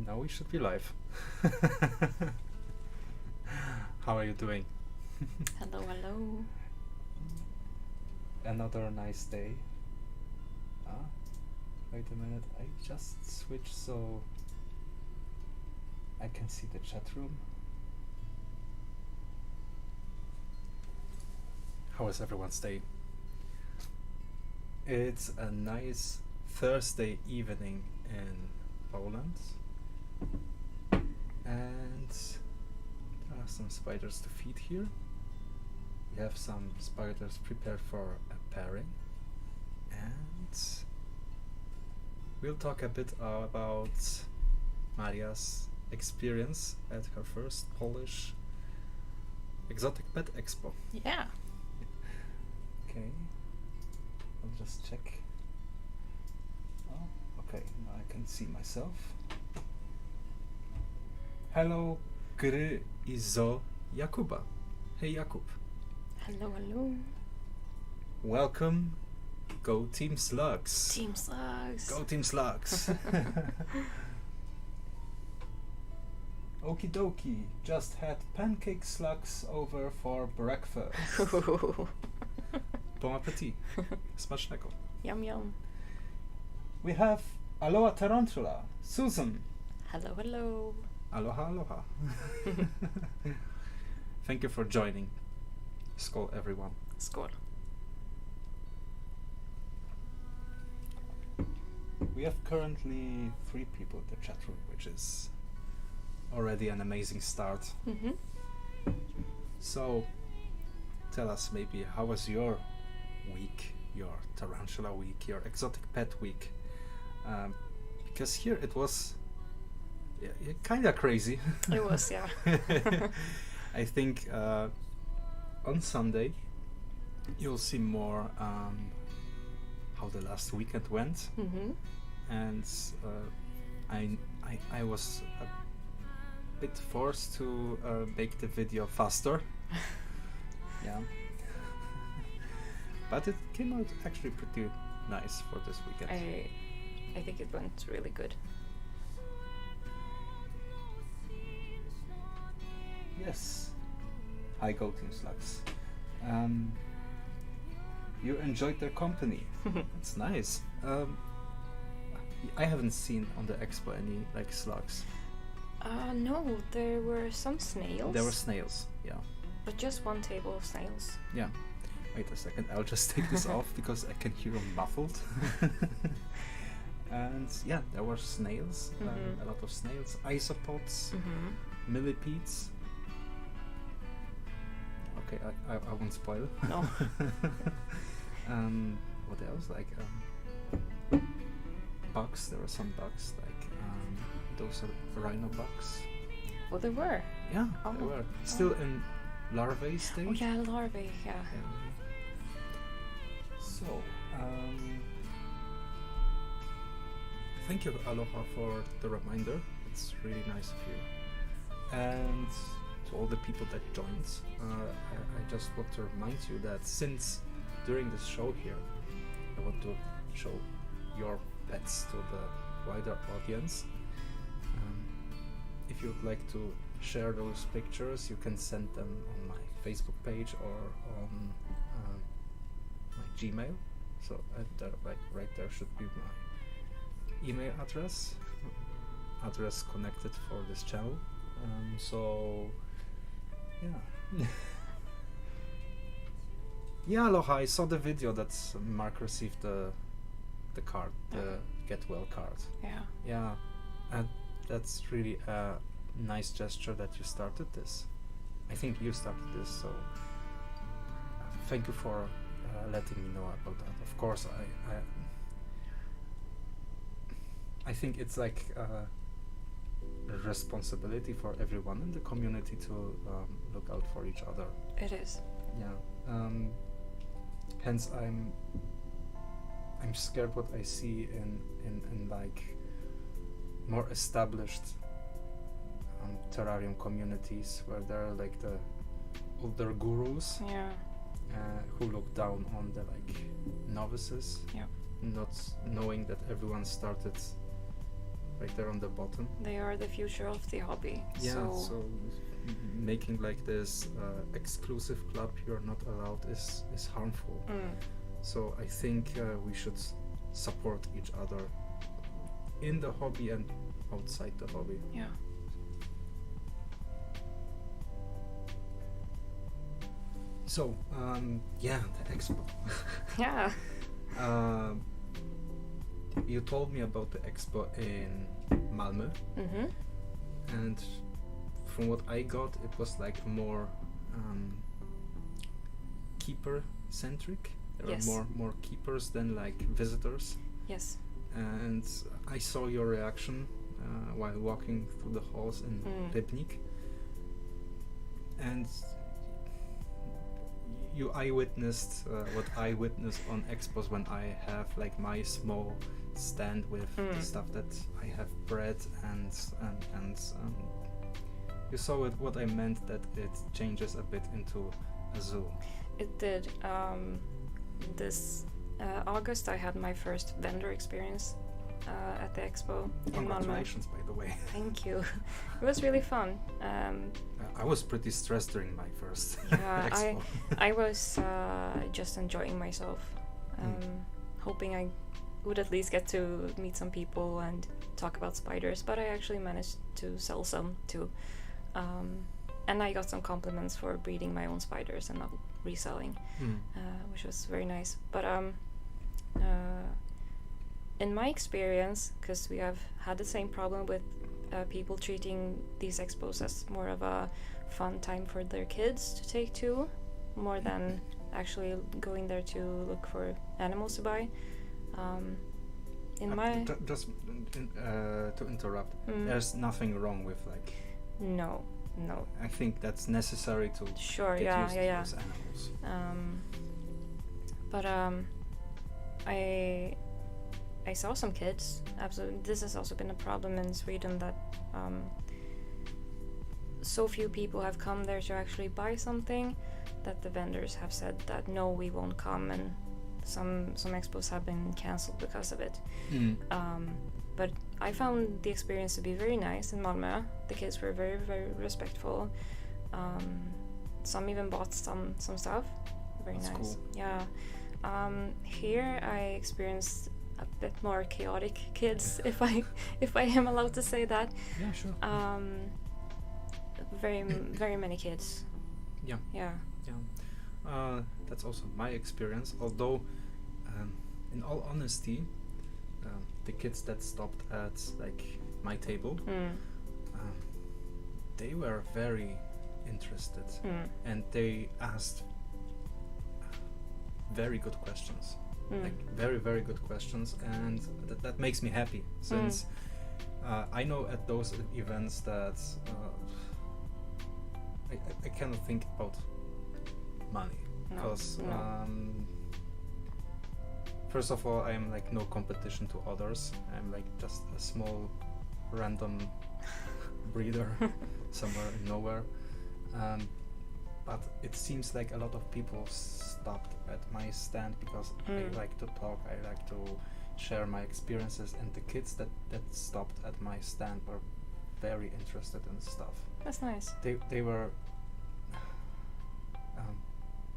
Now we should be live. How are you doing? Hello, hello. Another nice day. Wait a minute, I just switched so I can see the chat room. How is everyone's day? It's a nice Thursday evening in Poland. And there are some spiders to feed here. We have some spiders prepared for a pairing. And we'll talk a bit about Maria's experience at her first Polish Exotic Pet Expo. Yeah. Okay, I'll just check. Oh, okay, now I can see myself. Hello, Gry Izo Jakuba. Hey Jakub. Hello, hello. Welcome. Go Team Slugs. Team Slugs. Go Team Slugs. Okie dokie. Just had pancake slugs over for breakfast. Bon appetit. Smacznego. Yum, yum. We have Aloha Tarantula, Susan. Hello, hello. Aloha, aloha. Thank you for joining. Skål, everyone. Skål. We have currently 3 people in the chat room, which is already an amazing start. Mm-hmm. So, tell us maybe, how was your week, your tarantula week, your exotic pet week? Because here it was kind of crazy. It was, yeah. I think on Sunday you'll see more how the last weekend went. Mm-hmm. And I was a bit forced to make the video faster. Yeah. But it came out actually pretty nice for this weekend. I think it went really good. Yes. Hi, Go Team Slugs. You enjoyed their company. It's nice. I haven't seen on the expo any like slugs. No, there were some snails. There were snails, yeah. But just one table of snails. Yeah. Wait a second, I'll just take this off because I can hear them muffled. And yeah, there were snails, a lot of snails, isopods, millipedes. Okay, I won't spoil. No. What else? Like bugs. There were some bugs, like those are rhino bugs. Well, there were. Yeah, they were still in larvae stage. Oh yeah, larvae. Yeah. So, thank you, Aloha, for the reminder. It's really nice of you. And to all the people that joined, I just want to remind you that since during this show here, I want to show your pets to the wider audience. If you'd like to share those pictures, you can send them on my Facebook page or on my Gmail. So right there should be my email address connected for this channel. So yeah. Yeah, Aloha, I saw the video that Mark received the card, the Get Well card. Yeah. Yeah, and that's really a nice gesture that you started this. I think you started this, so thank you for letting me know about that. Of course, I think it's like a responsibility for everyone in the community to look out for each other. It is. Yeah. Hence, I'm scared what I see in like more established terrarium communities where there are like the older gurus. Yeah. Who look down on the like novices, Yeah. not knowing that everyone started right there on the bottom. They are the future of the hobby. Yeah, So, so making like this exclusive club you're not allowed is harmful. So I think we should support each other in the hobby and outside the hobby. yeah. So yeah, the expo. Yeah. You told me about the expo in Malmö, Mm-hmm. and from what I got, it was like more keeper centric. There Yes. are more keepers than like visitors. Yes. And I saw your reaction while walking through the halls in Rybnik, and you eyewitnessed what I witness on expos when I have like my small stand with the stuff that I have bred, and you saw it. What I meant, that it changes a bit into a zoo. It did. This August, I had my first vendor experience at the expo in Malmö. Congratulations, by the way. Thank you. It was really fun. I was pretty stressed during my first Yeah, expo. I was just enjoying myself, hoping I would at least get to meet some people and talk about spiders, but I actually managed to sell some too. And I got some compliments for breeding my own spiders and not reselling, which was very nice. But in my experience, because we have had the same problem with people treating these expos as more of a fun time for their kids to take to, more than actually going there to look for animals to buy. Just to interrupt, there's nothing wrong with like. No. I think that's necessary to Sure. get Yeah. used to those animals. But I saw some kids. Absolutely, this has also been a problem in Sweden, that so few people have come there to actually buy something, that the vendors have said that no, we won't come, and some expos have been cancelled because of it. But I found the experience to be very nice in Malmö. The kids were very, very respectful. Some even bought some stuff. Very That's nice. cool. Yeah. Here I experienced a bit more chaotic kids, if I am allowed to say that. Yeah, sure. Very many kids. Yeah. Yeah. That's also my experience. Although, in all honesty, the kids that stopped at like my table, they were very interested, and they asked very good questions, like very, very good questions, and that makes me happy, since I know at those events that I cannot think about money, because first of all, I am like no competition to others. I'm like just a small random breeder somewhere in nowhere. But it seems like a lot of people stopped at my stand because I like to talk, I like to share my experiences, and the kids that stopped at my stand were very interested in stuff. That's nice. They were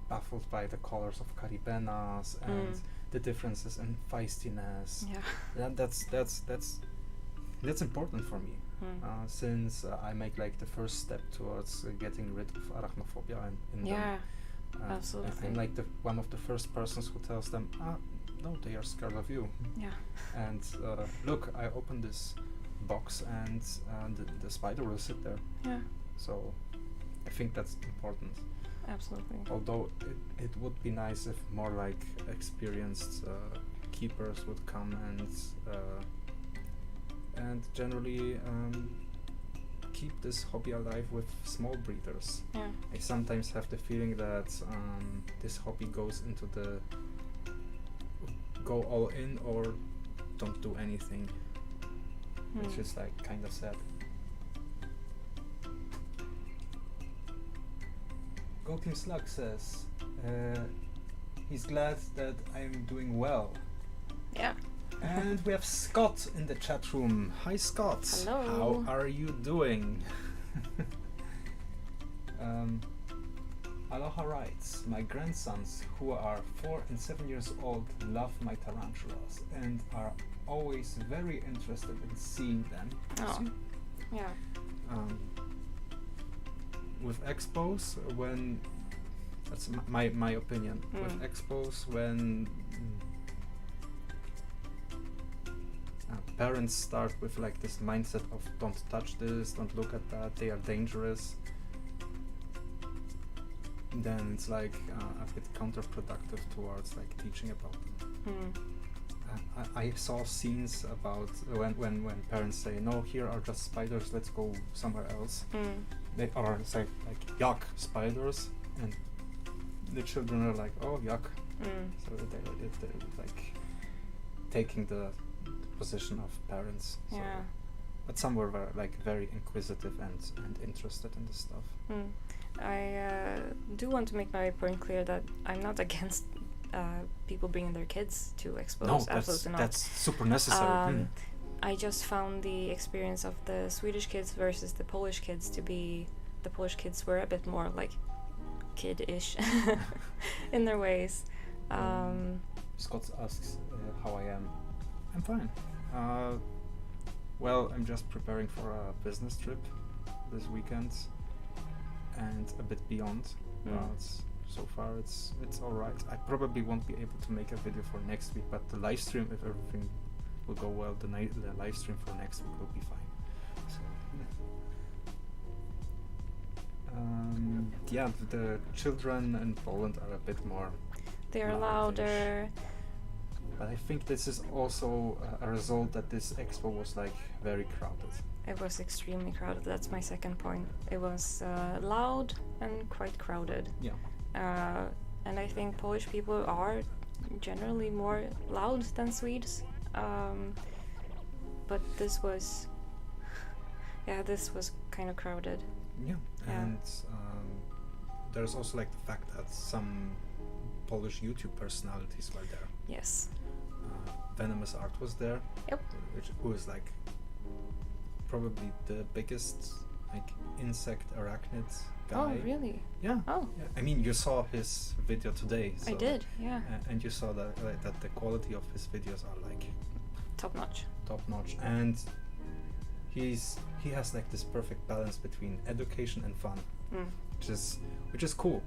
baffled by the colors of Caribenas and the differences in feistiness. Yeah. That's important for me, since I make like the first step towards getting rid of arachnophobia in them. Yeah. Absolutely. I'm like one of the first persons who tells them, no, they are scared of you. Yeah. And look, I opened this box, and the spider will sit there. Yeah. So I think that's important. Absolutely. Although it would be nice if more like experienced keepers would come and generally keep this hobby alive with small breeders. Yeah. I sometimes have the feeling that this hobby goes into the go all in or don't do anything, which is like kind of sad. Go Team Slug says he's glad that I'm doing well. Yeah. And we have Scott in the chat room. Hi, Scott. Hello. How are you doing? Aloha writes, my grandsons, who are 4 and 7 years old, love my tarantulas and are always very interested in seeing them. Oh, yeah. With expos, when that's my opinion. With expos, when parents start with like this mindset of don't touch this, don't look at that, they are dangerous, then it's like a bit counterproductive towards like teaching about them. I saw scenes about when parents say, no, here are just spiders, let's go somewhere else. They are say like yuck, spiders, and the children are like, oh yuck. So they're like taking the position of parents. So, Yeah. but some were like very inquisitive and interested in this stuff. I do want to make my point clear that I'm not against people bringing their kids to expos. No, Absolutely not. that's super necessary. I just found the experience of the Swedish kids versus the Polish kids to be, the Polish kids were a bit more like kid-ish in their ways. Scott asks how I am. I'm fine. Well, I'm just preparing for a business trip this weekend and a bit beyond. So far it's all right. I probably won't be able to make a video for next week, but the live stream, if everything will go well, the live stream for next week will be fine. So yeah, the children in Poland are a bit more. They are loudish. louder. But I think this is also a result that this expo was like very crowded. It was extremely crowded. That's my second point. It was loud and quite crowded. Yeah. And I think Polish people are generally more loud than Swedes. But this was kind of crowded. Yeah. Yeah. And there's also like the fact that some Polish YouTube personalities were there. Yes. Venomous Art was there. Yep. Who is like probably the biggest like insect arachnid guy. Oh, really? Yeah. Oh. Yeah. I mean, you saw his video today. So, I did, yeah. And you saw that that the quality of his videos are like Top notch. and he has like this perfect balance between education and fun, which is cool.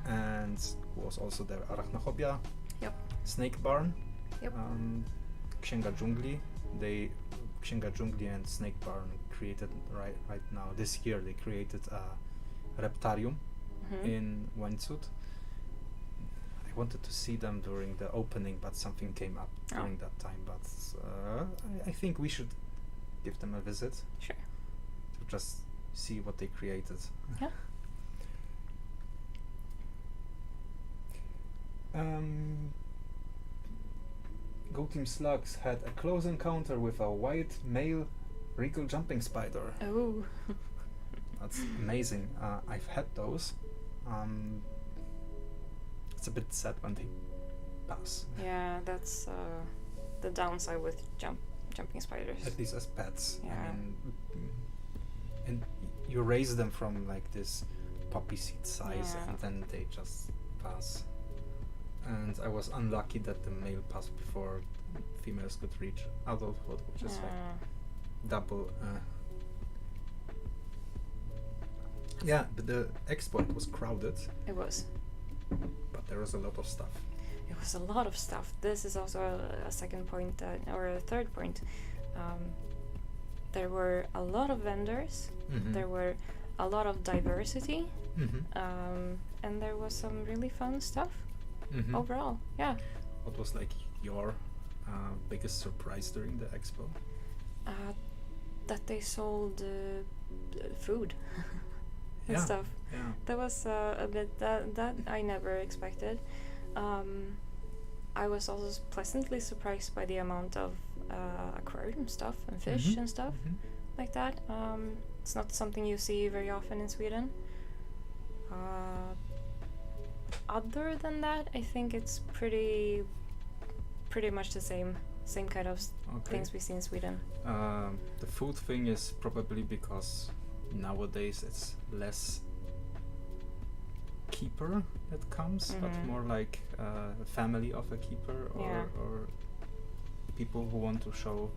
And who was also there? Arachnophobia. Yep. Snake Barn. Yep. Księga Dżungli. Księga Dżungli and Snake Barn created right now. This year they created a reptarium in Windsuit. I wanted to see them during the opening, but something came up during that time. But I think we should give them a visit. Sure. To just see what they created. Yeah. Go Team Slugs had a close encounter with a white male regal jumping spider. Oh. That's amazing. I've had those. It's a bit sad when they pass. Yeah, that's the downside with jumping spiders. At least as pets. Yeah. I mean, and you raise them from like this poppy seed size, Yeah. and then they just pass. And I was unlucky that the male passed before females could reach adulthood, which is like double. Yeah, but the expo was crowded. It was. But there was a lot of stuff. It was a lot of stuff. This is also a second point, or a third point. There were a lot of vendors. There were a lot of diversity. And there was some really fun stuff overall. Yeah. What was like your biggest surprise during the expo? That they sold food and Yeah. stuff. Yeah. That was a bit that I never expected. I was also pleasantly surprised by the amount of aquarium stuff and fish and stuff like that. It's not something you see very often in Sweden. Other than that, I think it's pretty pretty much the same kind of things we see in Sweden. The food thing is probably because nowadays it's less keeper that comes, but more like a family of a keeper, or people who want to show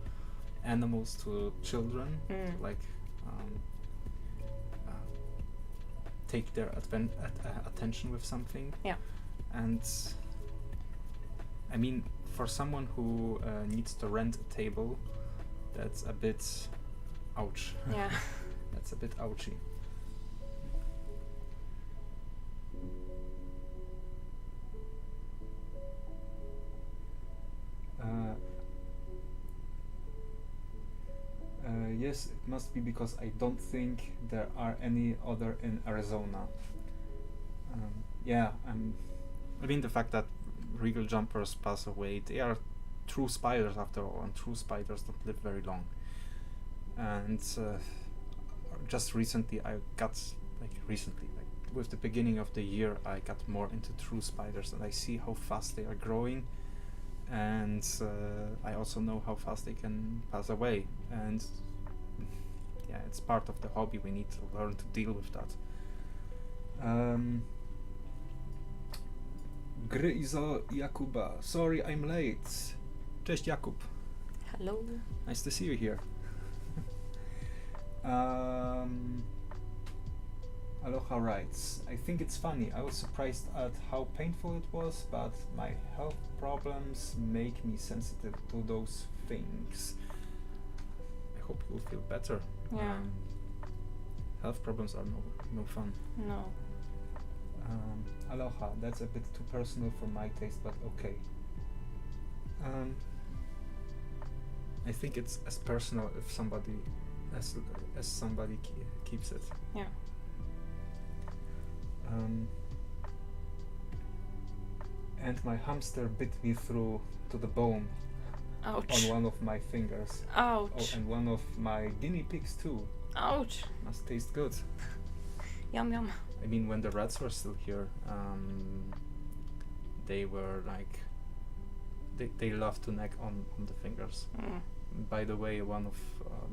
animals to children, like take their attention with something. Yeah. And I mean, for someone who needs to rent a table, that's a bit ouch. Yeah. That's a bit ouchy. Yes, it must be because I don't think there are any other in Arizona. I mean, the fact that regal jumpers pass away, they are true spiders after all, and true spiders don't live very long. And just recently with the beginning of the year, I got more into true spiders, and I see how fast they are growing, and I also know how fast they can pass away. And yeah, it's part of the hobby. We need to learn to deal with that. Gry Izo Jakuba. Sorry, I'm late. Cześć Jakub. Hello. Nice to see you here. Aloha writes, I think it's funny. I was surprised at how painful it was, but my health problems make me sensitive to those things. I hope you will feel better. Yeah. Health problems are no fun. No. Aloha, that's a bit too personal for my taste, but okay. I think it's as personal if somebody as somebody keeps it. Yeah. And my hamster bit me through to the bone. Ouch. On one of my fingers. Ouch. Oh, and one of my guinea pigs too. Ouch. Must taste good. Yum yum. I mean, when the rats were still here, they were like, they love to nag on the fingers. By the way, one of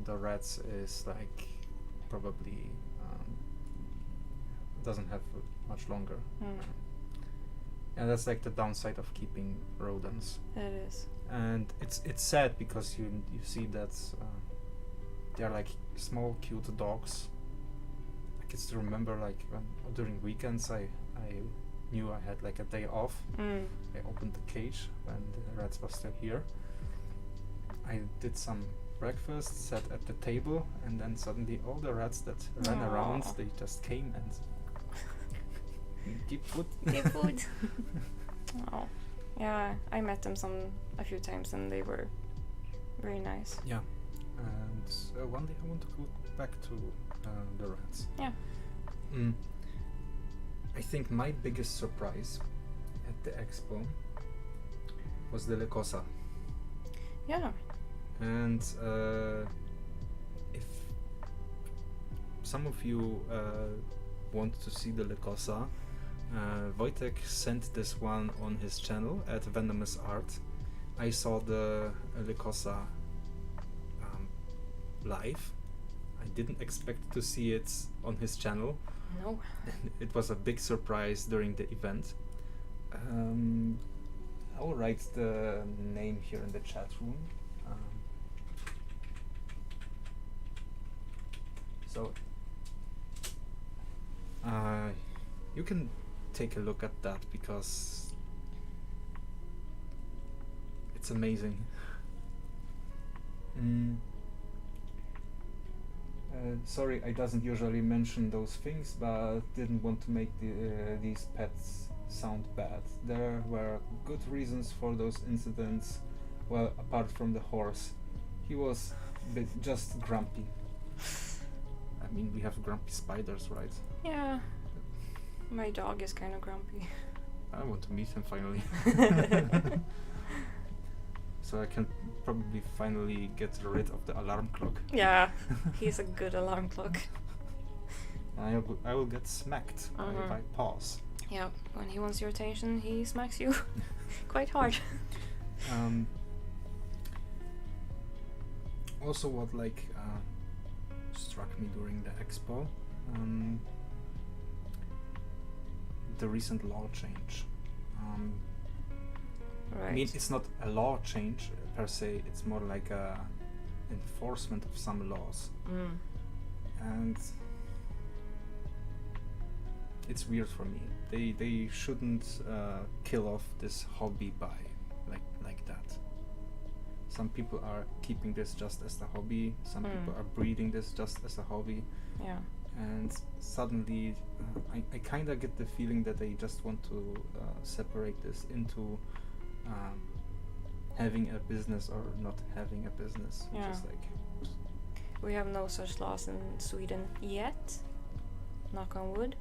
the rats is like probably doesn't have much longer. And that's like the downside of keeping rodents. It is. And it's sad because you see that they're like small cute dogs. I can still remember like during weekends I knew I had like a day off. I opened the cage when the rats were still here. I did some breakfast, sat at the table, and then suddenly all the rats that ran around, they just came and keep food. Keep food. Oh, yeah. I met them a few times, and they were very nice. Yeah, and one day I want to go back to the rats. Yeah. I think my biggest surprise at the expo was the Lecosa. Yeah. And if some of you want to see the Lecosa, Wojtek sent this one on his channel at Venomous Art. I saw the Lecosa live. I didn't expect to see it on his channel. No. It was a big surprise during the event. I will write the name here in the chat room. So you can take a look at that because it's amazing. Sorry, I doesn't usually mention those things, but didn't want to make these pets sound bad. There were good reasons for those incidents, well, apart from the horse. He was just grumpy. I mean, we have grumpy spiders, right? Yeah. My dog is kind of grumpy. I want to meet him finally. So I can probably finally get rid of the alarm clock. Yeah, he's a good alarm clock. I will get smacked if I pause. Yeah, when he wants your attention, he smacks you quite hard. Also, what struck me during the expo, the recent law change. Right. I mean, it's not a law change per se. It's more like a enforcement of some laws, and it's weird for me. They shouldn't kill off this hobby by like that. Some people are keeping this just as a hobby. Some people are breeding this just as a hobby. Yeah. And suddenly, I kind of get the feeling that they just want to separate this into having a business or not having a business. Yeah. Just like We have no such laws in Sweden yet, knock on wood.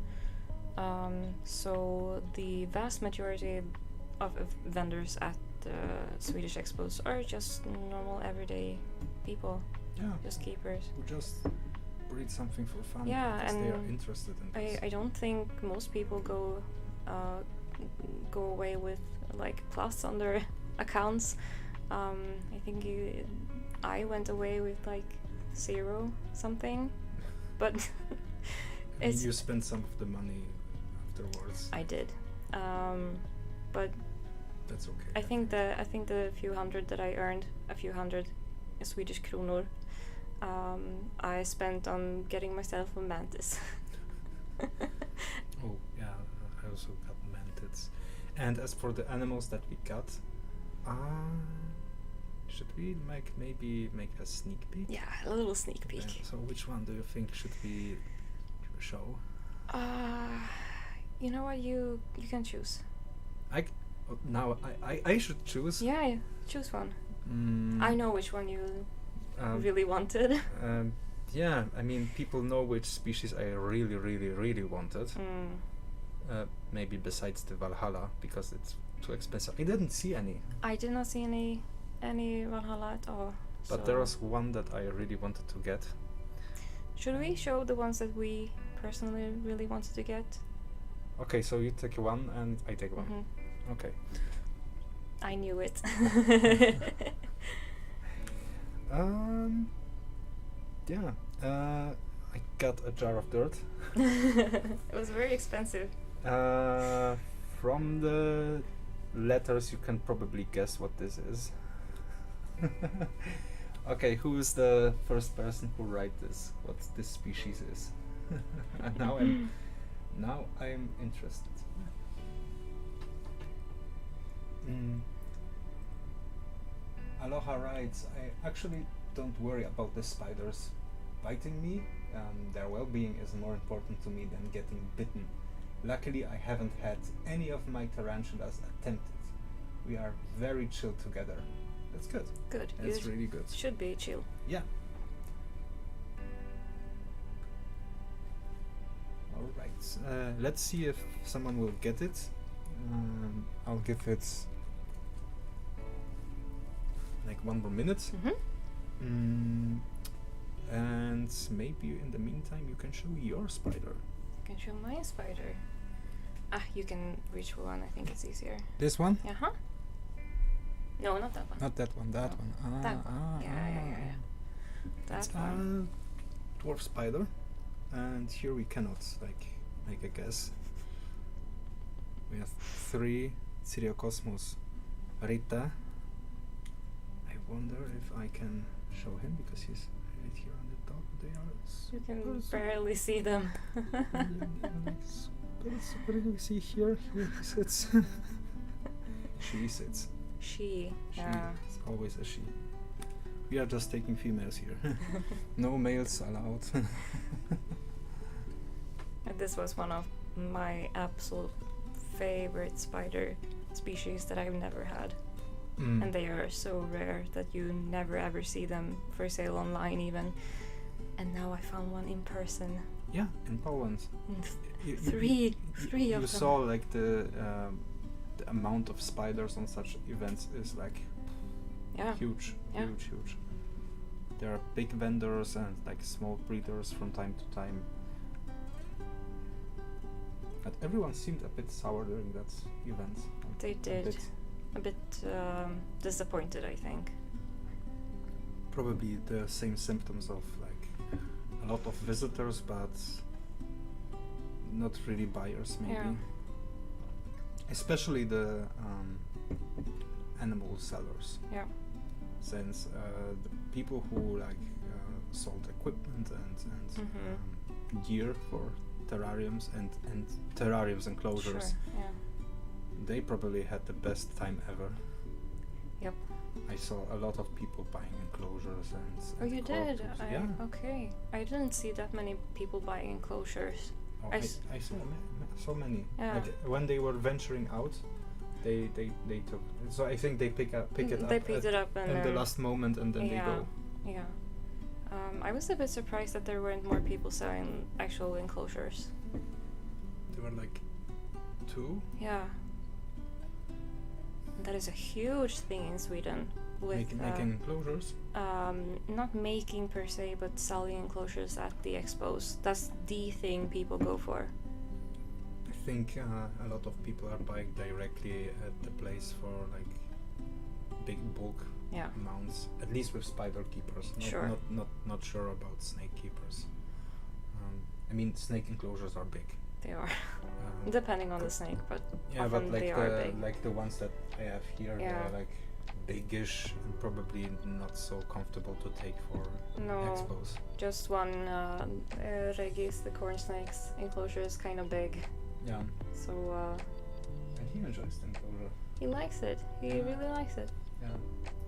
So the vast majority of vendors at Swedish expos are just normal everyday people, just keepers. who just breed something for fun Yeah, because they are and interested in this. I don't think most people go away with like plus on their accounts. I think I went away with like 0 something, but I mean, you spent some of the money afterwards. I did, but That's okay. I think the few hundred that I earned, a few hundred Swedish kronor, I spent on getting myself a mantis. Oh yeah, I also got mantids. And as for the animals that we got, should we maybe make a sneak peek? Yeah, a little sneak peek. So which one do you think should we show? You know what? You can choose. Now I should choose. Yeah, choose one. I know which one you really wanted. Yeah, I mean, people know which species I really, really, really wanted. Maybe besides the Valhalla, because it's too expensive. I didn't see any. I did not see any Valhalla at all. But so there was one that I really wanted to get. Should we show the ones that we personally really wanted to get? Okay, so you take one and I take one. Mm-hmm. Okay. I knew it. Yeah. I got a jar of dirt. It was very expensive. From the letters, you can probably guess what this is. Okay, who is the first person who write this? What this species is? And now I'm interested. Aloha writes, I actually don't worry about the spiders biting me. Their well-being is more important to me than getting bitten. Luckily, I haven't had any of my tarantulas attempt it. We are very chill together. That's good. Good. That's really good. Should be chill. Yeah. All right. Let's see if someone will get it. I'll give it like 1 more minute. Mm-hmm. And maybe in the meantime you can show your spider. I can show my spider. You can reach for one. I think it's easier. This one? Uh-huh. No, not that one. Not that one, that one. That one. Yeah. That It's one. a dwarf spider. And here we cannot make a guess. We have 3 Cyriocosmos Rita. I wonder if I can show him because he's right here on the top. They are You can barely see them. What do we see here? Here he sits. She sits. She. It's always a she. We are just taking females here. No males allowed. And this was one of my absolute favorite spider species that I've never had. And they are so rare that you never ever see them for sale online even. And now I found one in person. Yeah, in Poland. Three of them. You saw like the amount of spiders on such events is like huge. There are big vendors and like small breeders from time to time. But everyone seemed a bit sour during that event. They did. a bit disappointed, I think. Probably the same symptoms of like a lot of visitors, but not really buyers, maybe. Yeah. Especially the animal sellers. Yeah. Since the people who like sold equipment and gear for terrariums and terrariums enclosures, Sure. Yeah. they probably had the best time ever. Yep. I saw a lot of people buying enclosures and. Oh, you did? corpus. Yeah. Okay. I didn't see that many people buying enclosures. Oh, I I s- saw so many. Yeah. Like when they were venturing out, they took. So I think they pick it up. They picked it up and at the then- last moment, and then they go. Yeah. I was a bit surprised that there weren't more people selling actual enclosures. There were like 2. Yeah. That is a huge thing in Sweden. With Making enclosures. not making per se, but selling enclosures at the expos. That's the thing people go for. I think a lot of people are buying directly at the place for like big bulk Yeah. amounts. At least with spider keepers. Sure. Not sure about snake keepers. I mean, snake enclosures are big. They are. Um, Depending on the snake, but yeah, often but like they are big. like the ones that I have here, Yeah. they're like biggish and probably not so comfortable to take for No. expos. Just one Regis, the corn snake's enclosure is kind of big. Yeah, So and he enjoys the enclosure. he likes it. He really likes it. Yeah.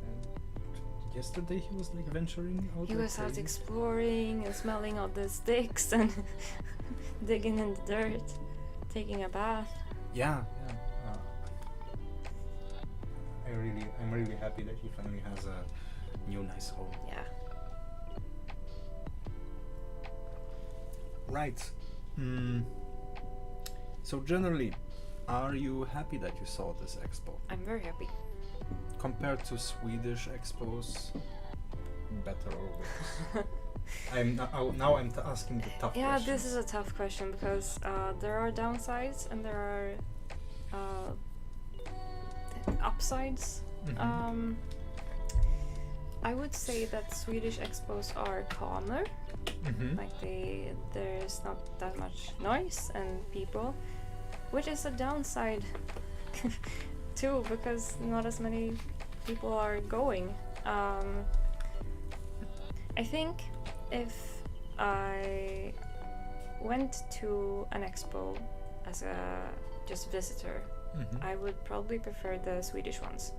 And yesterday he was like venturing out. He like was out crazy. exploring and smelling all the sticks and digging in the dirt, taking a bath. Yeah. I'm really happy that he finally has a new nice home. Yeah. Right. So generally, are you happy that you saw this expo? I'm very happy. Compared to Swedish expos, better or worse? I'm asking the tough Yeah, questions. this is a tough question because there are downsides and there are upsides. Mhm. I would say that Swedish expos are calmer. Mhm. Like there's not that much noise and people, which is a downside too because not as many people are going. I think if I went to an expo as a just visitor, Mhm. I would probably prefer the Swedish ones.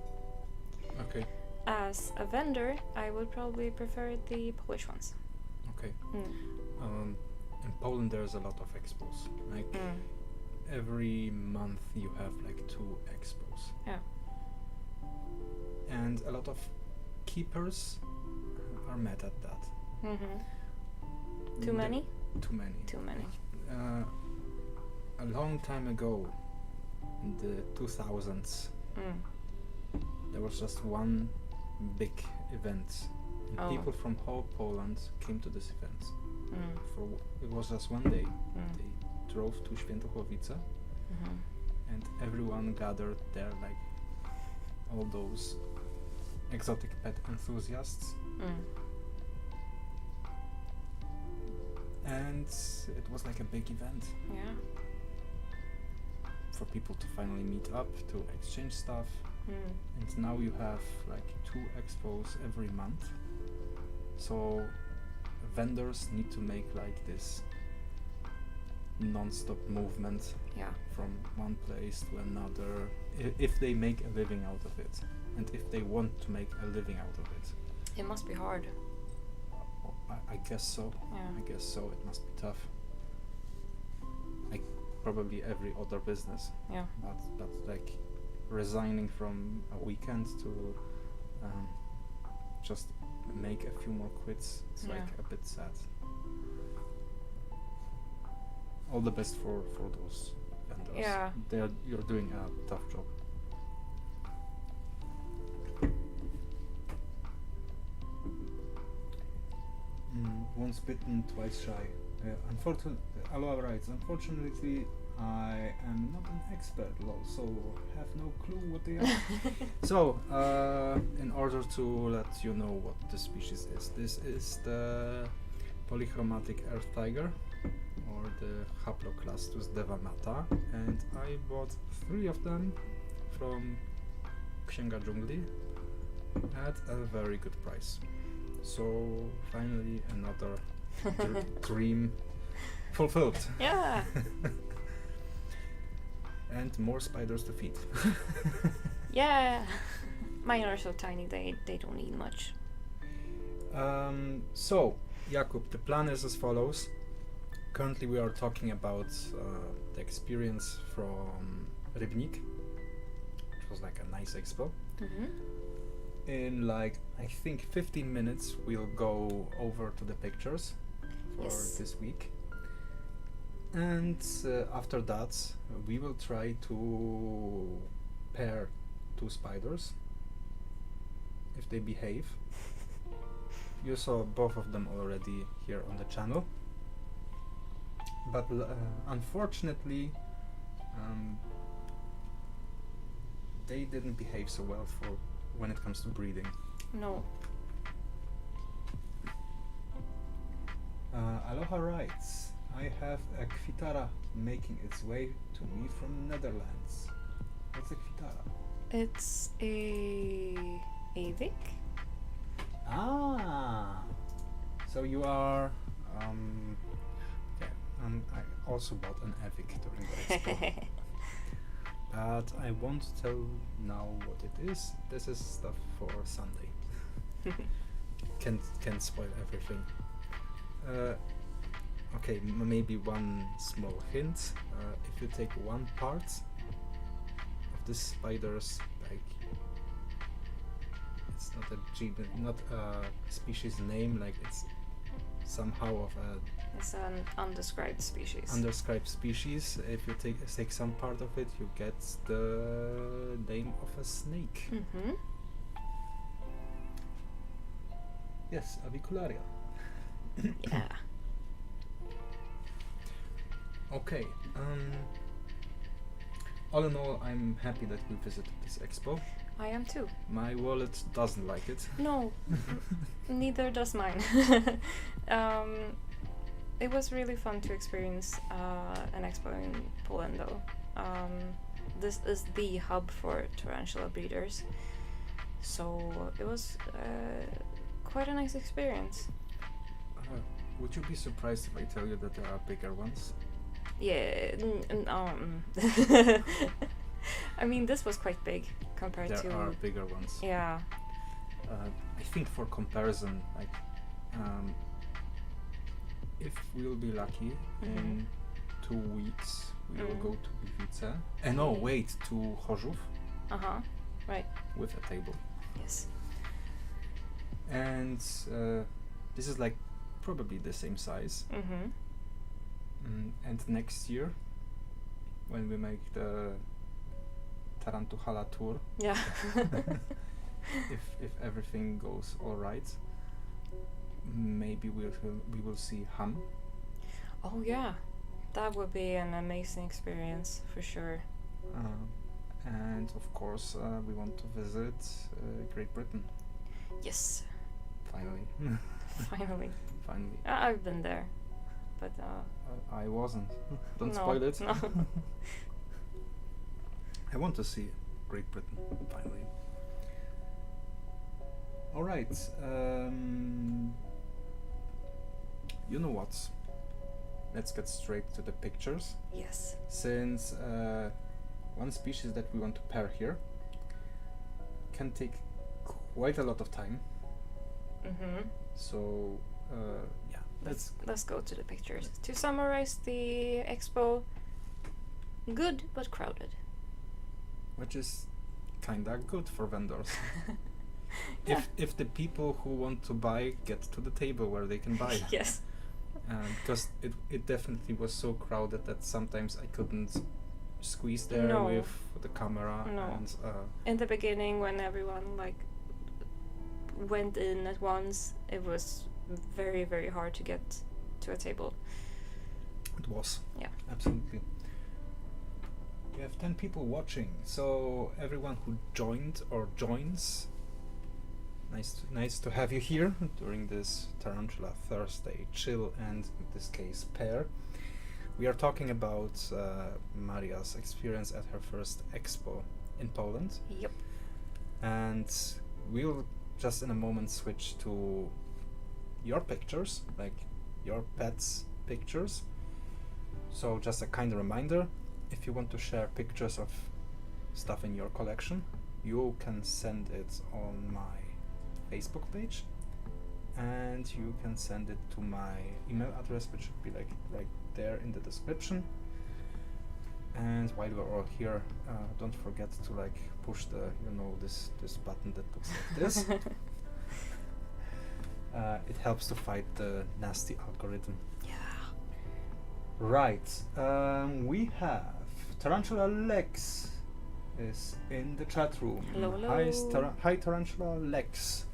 Okay. As a vendor, I would probably prefer the Polish ones. Okay. Mm. In Poland, there's a lot of expos. Like every month, you have like 2 expos. Yeah. And a lot of keepers are mad at that. Mm-hmm. Too The- many? Too many. Too many. A long time ago, in the 2000s, Mm. there was just one big event. And Oh. people from whole Poland came to this event. Mm. It was just one day. Mm. They drove to Świętochłowice, Mm-hmm. and everyone gathered there, like all those exotic pet enthusiasts. Mm. And it was like a big event Yeah. for people to finally meet up, to exchange stuff. Mm. And now you have like 2 expos every month. So vendors need to make like this non-stop movement Yeah. from one place to another if they make a living out of it, and if they want to make a living out of it. It must be hard. I guess so. Yeah. I guess so. It must be tough. Like probably every other business, Yeah. but like resigning from a weekend to just make a few more quits, it's Yeah. like a bit sad. All the best for those vendors. Yeah. You're doing a tough job. Once bitten, twice shy. Unfortunately, Aloha writes, unfortunately, I am not an expert, so have no clue what they are. So, in order to let you know what the species is, this is the polychromatic earth tiger, or the Haploclastus devamata, and I bought 3 of them from Księga Dżungli at a very good price. So finally another dream fulfilled. Yeah. And more spiders to feed. Yeah. Mine are so tiny they don't need much. So Jakub, the plan is as follows. Currently we are talking about the experience from Rybnik, which was like a nice expo. Mm-hmm. In like, I think 15 minutes we'll go over to the pictures for Yes. this week. And after that we will try to pair 2 spiders if they behave. You saw both of them already here on the channel. But unfortunately they didn't behave so well for when it comes to breeding. No. Aloha writes, I have a Kvitara making its way to me from Netherlands. What's a Kvitara? It's a Vic. Ah, so you are I also bought an Evic during the expo. But I won't tell now what it is. This is stuff for Sunday. Can't spoil everything. Okay, maybe one small hint. If you take one part of the spider's, like, it's not not a species name, like it's somehow of a It's an undescribed species. undescribed species. If you take some part of it, you get the name of a snake. Mm-hmm. Yes, Avicularia. Yeah. Okay. All in all, I'm happy that we visited this expo. I am too. My wallet doesn't like it. No, neither does mine. It was really fun to experience an expo in Poland, though. This is the hub for tarantula breeders, so it was quite a nice experience. Would you be surprised if I tell you that there are bigger ones? Yeah. I mean, this was quite big compared to. There are bigger ones. Yeah. I think for comparison, like, if we'll be lucky, in 2 weeks we will go to Gliwice. No, wait, to Chorzów. Right. With a table. Yes. And this is like probably the same size. Mm-hmm. And next year, when we make the Tarantula tour, Yeah. if everything goes all right, maybe we will see Ham. Oh yeah, that would be an amazing experience for sure. And of course, we want to visit Great Britain. Yes. Finally. Finally. Finally. I've been there, but I wasn't. Don't no, spoil it. No. I want to see Great Britain finally. All right. You know what? Let's get straight to the pictures. Yes. Since one species that we want to pair here can take quite a lot of time. Mm-hmm. So yeah, Let's go to the pictures. To summarize the expo, good but crowded. which is kinda good for vendors. Yeah. If the people who want to buy get to the table where they can buy. Yes. Because it definitely was so crowded that sometimes I couldn't squeeze there No. with the camera. No. And In the beginning, when everyone like went in at once, it was very, very hard to get to a table. it was. Yeah. Absolutely. We have 10 people watching, so everyone who joined or joins, nice to have you here during this Tarantula Thursday chill and, in this case, pair. We are talking about Maria's experience at her first expo in Poland. Yep. And we'll just in a moment switch to your pictures, like your pets' pictures. So just a kind of reminder, if you want to share pictures of stuff in your collection, you can send it on my Facebook page, and you can send it to my email address, which should be like right there in the description. And while we're all here, don't forget to like push the this button that looks like this. It helps to fight the nasty algorithm. Yeah. Right. We have Tarantula Lex is in the chat room. Hello, hello. Hi, Tarantula Lex.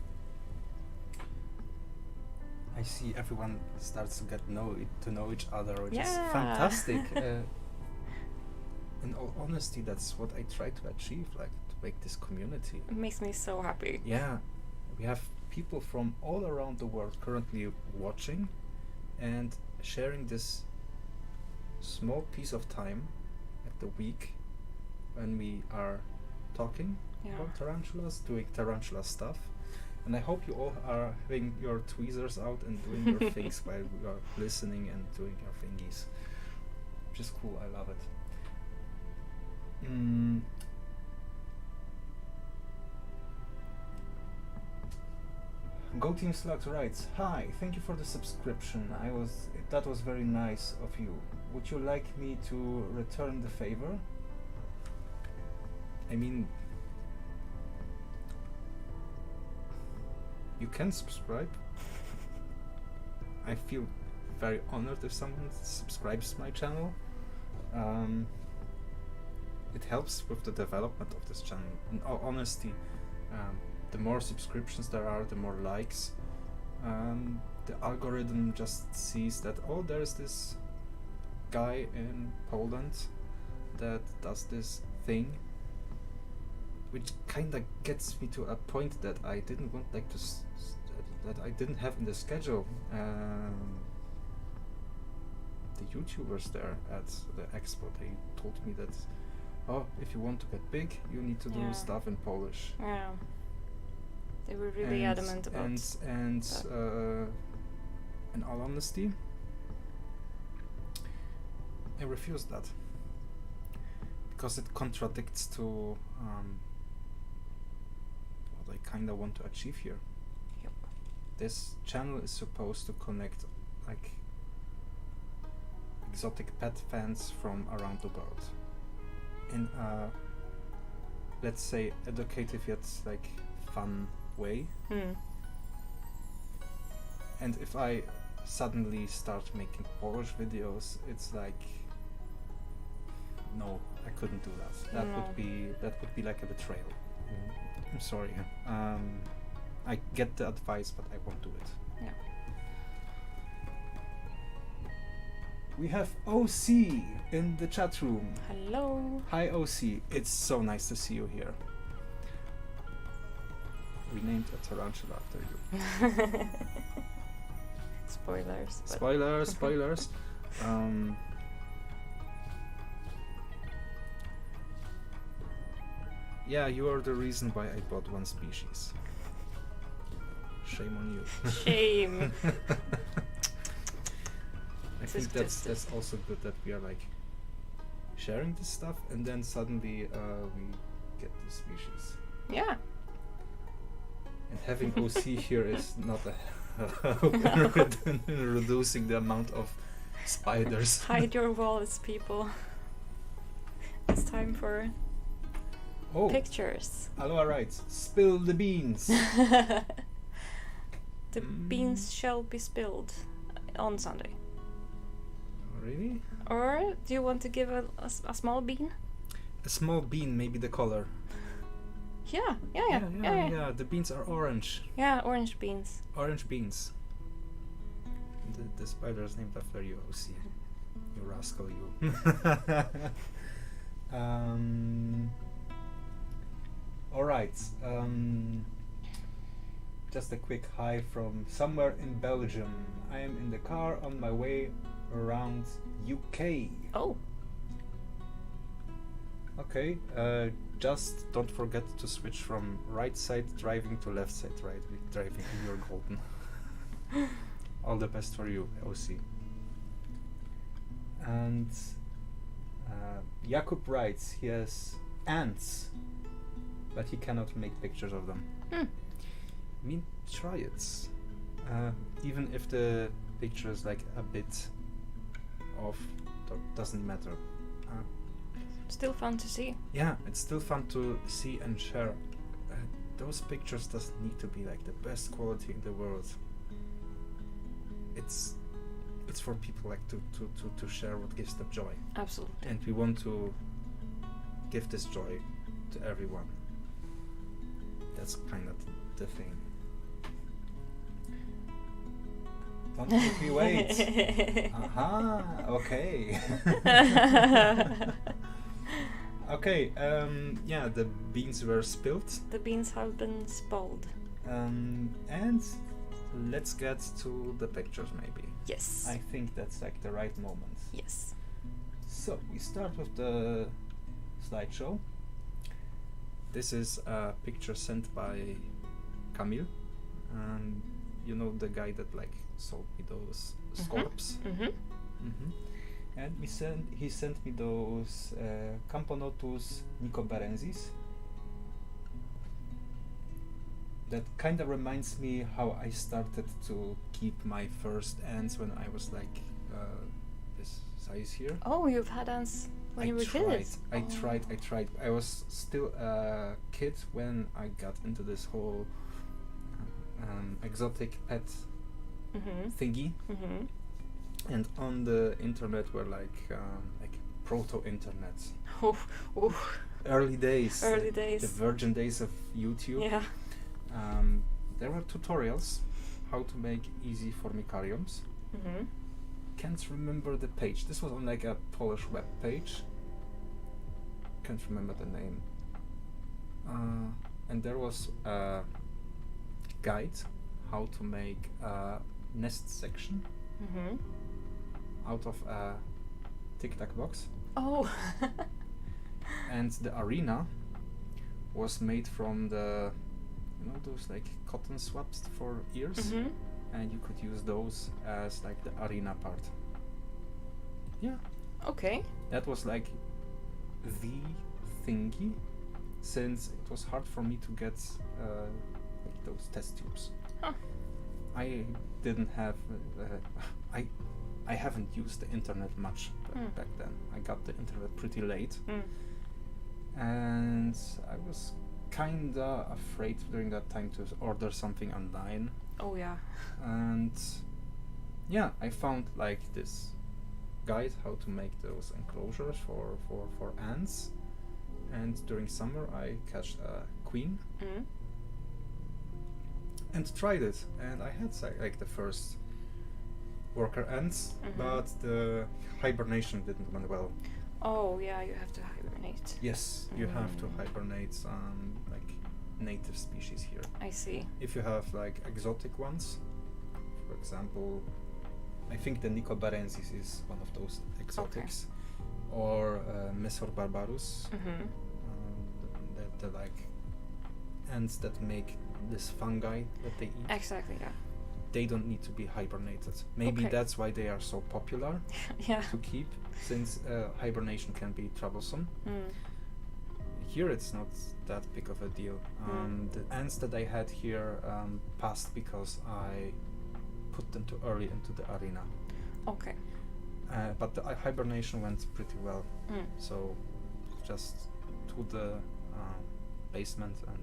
I see everyone starts to get to know each other, which is fantastic. In all honesty, that's what I try to achieve, like to make this community. It makes me so happy. Yeah, we have people from all around the world currently watching and sharing this small piece of time at the week when we are talking about tarantulas, doing tarantula stuff. And I hope you all are having your tweezers out and doing your things while we are listening and doing your thingies. Which is cool, I love it. Go Team Slugs writes, "Hi, thank you for the subscription. That was very nice of you. Would you like me to return the favor?" I mean, you can subscribe. I feel very honored if someone subscribes to my channel. It helps with the development of this channel. In all honesty, the more subscriptions there are, the more likes. The algorithm just sees that, oh, there's this guy in Poland that does this thing, which kind of gets me to a point that I didn't want, like, that I didn't have in the schedule. The YouTubers there at the expo, they told me that, oh, if you want to get big, you need to do stuff in Polish. Yeah. They were really adamant about and in all honesty, I refused that because it contradicts to what I kind of want to achieve here. Yep. This channel is supposed to connect like exotic pet fans from around the world in a, let's say, educative yet like fun way. And if I suddenly start making Polish videos, it's like, no, I couldn't do that. That would be like a betrayal. I'm sorry. I get the advice, but I won't do it. Yeah. We have OC in the chat room. Hello. Hi OC, it's so nice to see you here. We named a tarantula after you. Spoilers. Spoilers. Yeah, you are the reason why I bought one species. Shame on you. Shame. I think that's also good that we are like sharing this stuff and then suddenly we get the species. Yeah. And having OC here is not a in reducing the amount of spiders. Hide your wallets, people. It's time for pictures. Aloha writes, spill the beans. The beans shall be spilled on Sunday. Really? Or do you want to give a small bean? A small bean, maybe the color. Yeah. The beans are orange. Yeah, orange beans. Orange beans. The spider is named after you, OC. You rascal, you. All right. Just a quick hi from somewhere in Belgium. I am in the car on my way around UK. Oh. Okay. Just don't forget to switch from right side driving to left side driving in your golden. All the best for you, OC. And Jakub writes he has ants, but he cannot make pictures of them. I mean, try it. Even if the picture is like a bit off, doesn't matter. Still fun to see. Yeah, it's still fun to see and share. Those pictures doesn't need to be like the best quality in the world. It's for people like to share what gives them joy. Absolutely. And we want to give this joy to everyone. That's kind of the thing. Don't make me wait. Aha, okay. Okay, yeah, the beans were spilled. The beans have been spilled. And let's get to the pictures maybe. Yes. I think that's like the right moment. Yes. So we start with the slideshow. This is a picture sent by Camille, and you know the guy that like sold me those scorps. And he sent me those Camponotus nicobarensis. That kind of reminds me how I started to keep my first ants when I was like this size here. Oh, you've had ants when you were kids. I tried. I was still a kid when I got into this whole exotic pet thingy. And on the internet were like proto-internet. Early days. The virgin days of YouTube. Yeah. There were tutorials how to make easy formicariums. Can't remember the page. This was on like a Polish web page. Can't remember the name. And there was a guide how to make a nest section out of a tic-tac box. Oh. And the arena was made from the, you know, those like cotton swabs for ears, and you could use those as like the arena part. Yeah. Okay. That was like the thingy, since it was hard for me to get like those test tubes. Huh. I didn't have. I haven't used the internet much back then. I got the internet pretty late, and I was kinda afraid during that time to order something online. Oh yeah. And yeah, I found like this guide how to make those enclosures for ants. And during summer I catched a queen and tried it, and I had like the first worker ants, but the hibernation didn't went well. Oh yeah, you have to hibernate. Yes, you have to hibernate like native species here. I see. If you have like exotic ones, for example, I think the nicobarensis is one of those exotics, or Mesor barbarus, the like ants that make this fungi that they eat. Exactly, yeah. They don't need to be hibernated. Maybe that's why they are so popular to keep, since hibernation can be troublesome. Here it's not that big of a deal. The ants that I had here passed because I put them too early into the arena. Okay. But the hibernation went pretty well. So just to the basement and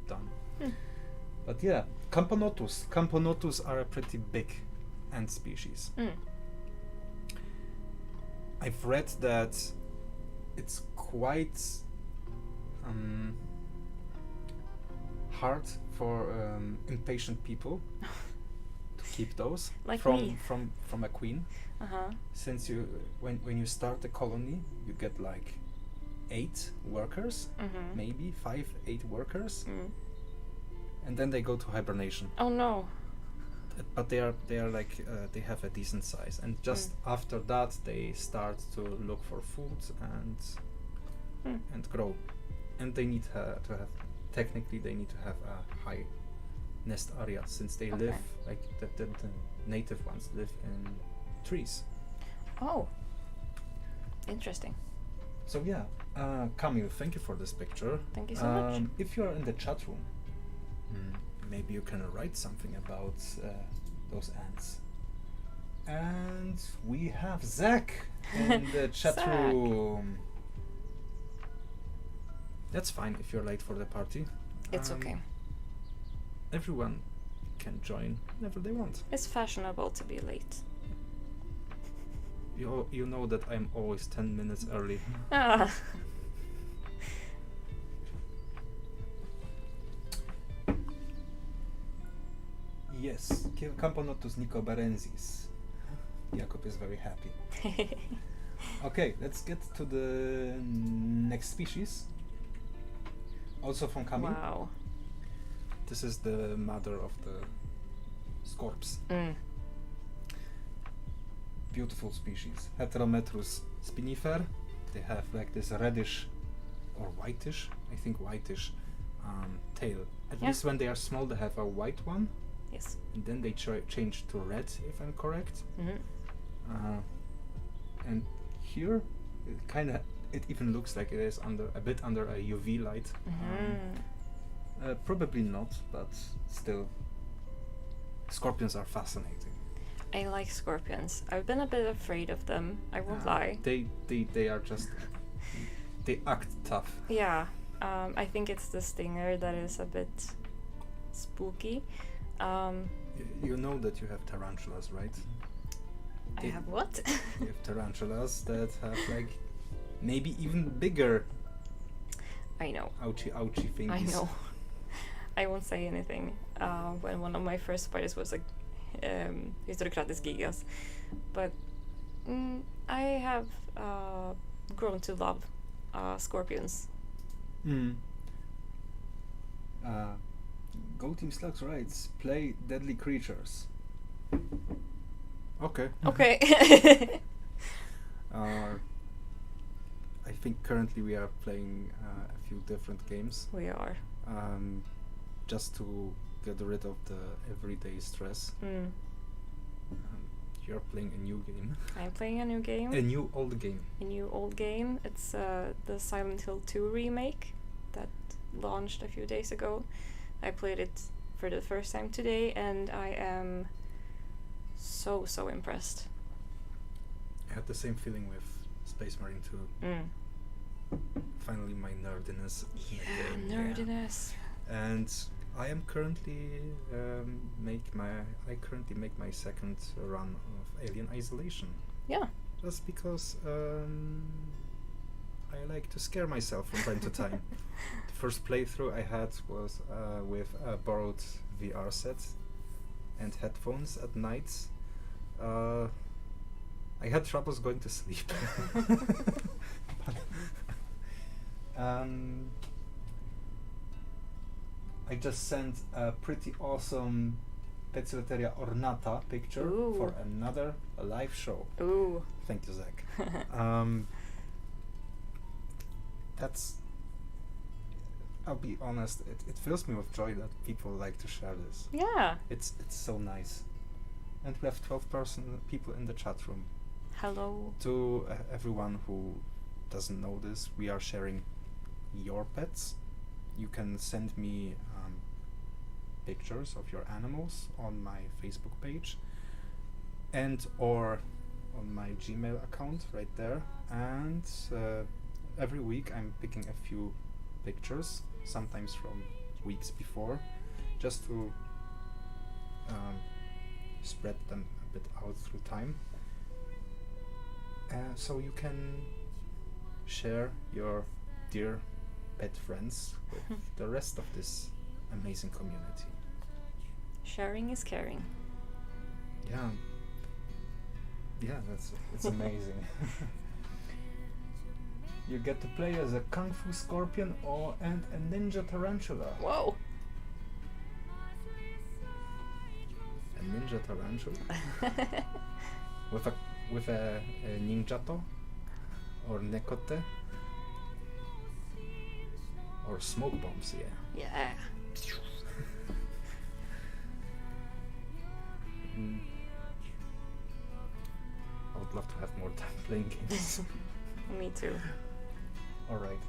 done. But yeah, Camponotus. Camponotus are a pretty big ant species. I've read that it's quite hard for impatient people to keep those like from a queen. Uh-huh. Since you when you start a colony, you get like 8 workers, maybe 5-8 workers, and then they go to hibernation. Oh no. But they are like they have a decent size, and just after that they start to look for food and grow, and they need to have technically they need to have a high nest area, since they live like the native ones live in trees. Oh, interesting. So yeah, Camille, thank you for this picture. Thank you so much. If you are in the chat room, maybe you can write something about those ants. And we have Zach in the chat Zach. room. That's fine if you're late for the party. It's okay. Everyone can join whenever they want. It's fashionable to be late. You know that I'm always 10 minutes early. Ah. Yes, Camponotus nicobarensis. Jakob is very happy. Okay, let's get to the next species. Also from Camille. Wow. This is the mother of the scorps. Beautiful species. Heterometrus spinifer. They have like this reddish or whitish, I think whitish tail. At least when they are small they have a white one. Yes. And then they change to red, if I'm correct. And here, it even looks like it is a bit under a UV light. Probably not, but still, scorpions are fascinating. I like scorpions. I've been a bit afraid of them, I won't lie. They are just, they act tough. Yeah, I think it's the stinger that is a bit spooky. You know that you have tarantulas, right? I have what? You have tarantulas that have like maybe even bigger. I know. Ouchie thingies. I know. I won't say anything. When one of my first spiders was like Hysterocrates gigas, but I have grown to love scorpions. Go Team Slugs writes, play deadly creatures. Okay. Okay. I think currently we are playing a few different games. We are. Just to get rid of the everyday stress. You're playing a new game. I'm playing a new game. A new old game. A new old game. It's the Silent Hill 2 remake that launched a few days ago. I played it for the first time today, and I am so impressed. I had the same feeling with Space Marine 2. Finally, my nerdiness in the game. Nerdiness. And I am currently I currently make my second run of Alien Isolation. Yeah. Just because I like to scare myself from time to time. The first playthrough I had was with a borrowed VR set and headphones at night. I had troubles going to sleep. I just sent a pretty awesome Petziloteria ornata picture for another live show. Ooh. Thank you, Zach. I'll be honest, it fills me with joy that people like to share this. Yeah. It's so nice. And we have 12 people in the chat room. Hello. To everyone who doesn't know this, we are sharing your pets. You can send me pictures of your animals on my Facebook page and or on my Gmail account right there. And every week I'm picking a few pictures, sometimes from weeks before, just to spread them a bit out through time. So you can share your dear pet friends with the rest of this amazing community. Sharing is caring. Yeah, it's amazing. You get to play as a kung fu scorpion and a ninja tarantula. Whoa! A ninja tarantula with a ninjato or nekote or smoke bombs. Yeah. I would love to have more time playing games. Me too. Alright,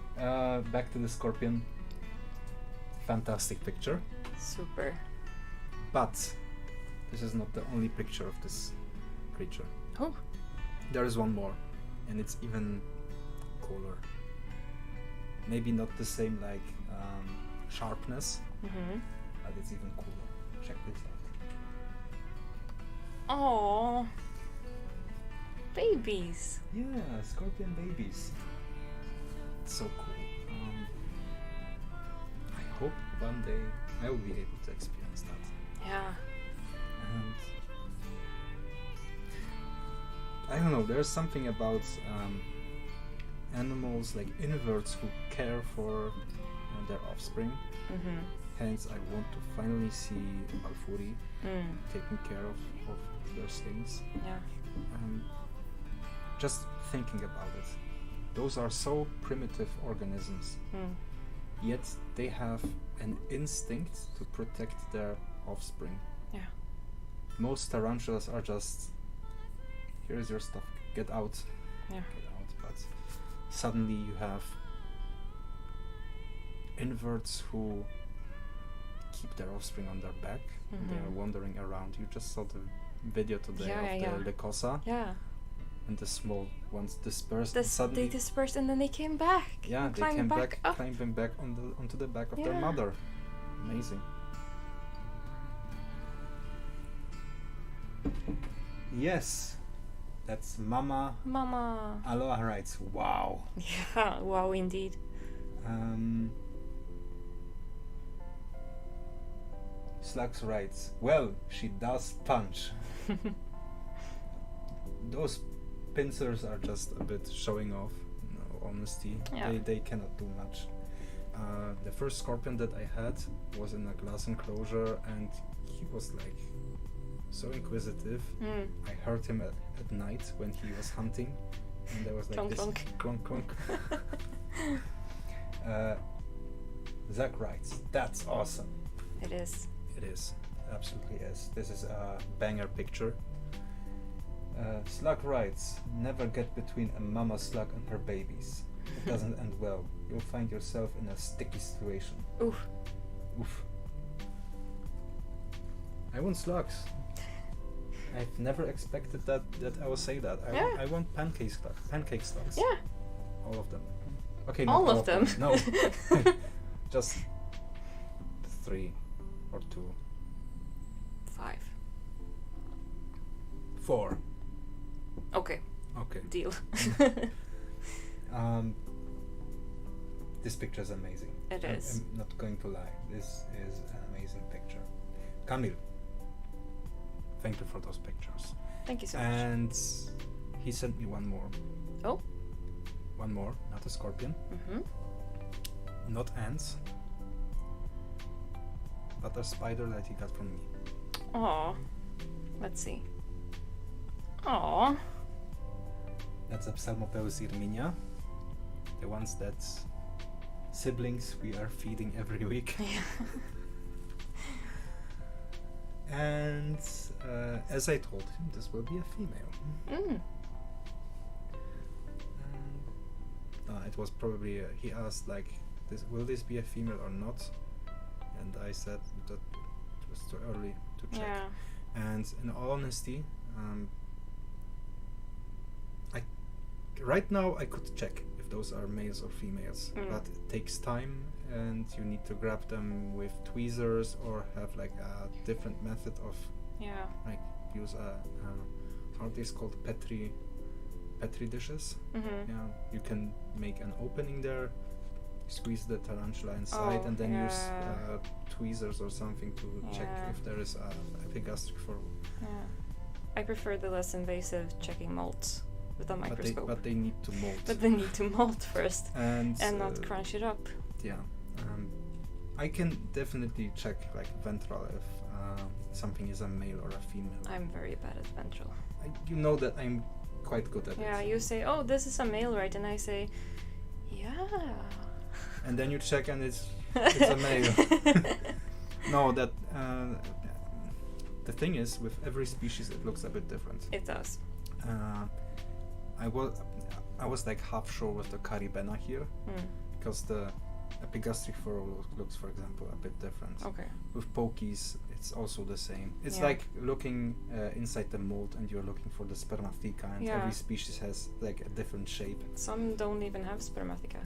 back to the scorpion. Fantastic picture. Super. But this is not the only picture of this creature. Oh. There is one more, and it's even cooler. Maybe not the same like sharpness, but it's even cooler. Check this out. Oh, babies. Yeah, scorpion babies. It's so cool. I hope one day I will be able to experience that. Yeah. And I don't know, there's something about animals like inverts who care for their offspring. Hence, I want to finally see Alfuri taking care of those things. Yeah. Just thinking about it, those are so primitive organisms, yet they have an instinct to protect their offspring. Yeah. Most tarantulas are just, here's your stuff, get out. Yeah. Get out. But suddenly you have inverts who keep their offspring on their back and they are wandering around. You just saw the video today of the Lecosa. Yeah. And the small ones dispersed. They dispersed and then they came back. Yeah, they came back, climbing back onto the back of their mother. Amazing. Yes, that's Mama Aloha writes, wow. Yeah, wow indeed. Slugs writes, well, she does punch. Those pincers are just a bit showing off, no honesty. Yeah. They cannot do much. The first scorpion that I had was in a glass enclosure and he was like so inquisitive. I heard him at night when he was hunting and there was like clunk, this clunk. clunk. Zach writes, that's awesome. It is. It is, absolutely is. This is a banger picture. Slug writes, never get between a mama slug and her babies. It doesn't end well. You'll find yourself in a sticky situation. Oof. Oof. I want slugs. I've never expected that I will say that. I want pancake slugs. Yeah. All of them. Okay, all not of them. No. Just 3 or 2. 5. 4. Okay. Deal. This picture is amazing. It is. I'm not going to lie. This is an amazing picture. Kamil, thank you for those pictures. Thank you so much. And he sent me one more. Oh? One more, not a scorpion. Not ants. But a spider that he got from me. Aw. Let's see. Aw. That's a Psalmopeus irminia. The ones that siblings we are feeding every week. And as I told him, this will be a female. It was probably he asked like, will this be a female or not? And I said that it was too early to check. Yeah. And in all honesty, right now I could check if those are males or females, but it takes time and you need to grab them with tweezers or have like a different method of like use how are these called, petri dishes. Yeah, you can make an opening there, squeeze the tarantula inside, and then use tweezers or something to check if there is a epigastric for. I prefer the less invasive checking molds with a microscope. But they need to molt. But they need to molt first and not crunch it up. Yeah. I can definitely check like ventral if something is a male or a female. I'm very bad at ventral. You know that I'm quite good at it. Yeah, you say, oh, this is a male, right? And I say, yeah. And then you check and it's a male. No, that the thing is, with every species it looks a bit different. It does. I was like half sure with the caribena here, because the epigastric furrow looks, for example, a bit different. Okay. With pokies, it's also the same. It's Yeah. like looking inside the mold, and you're looking for the spermatheca, and Yeah. every species has like a different shape. Some don't even have spermatheca.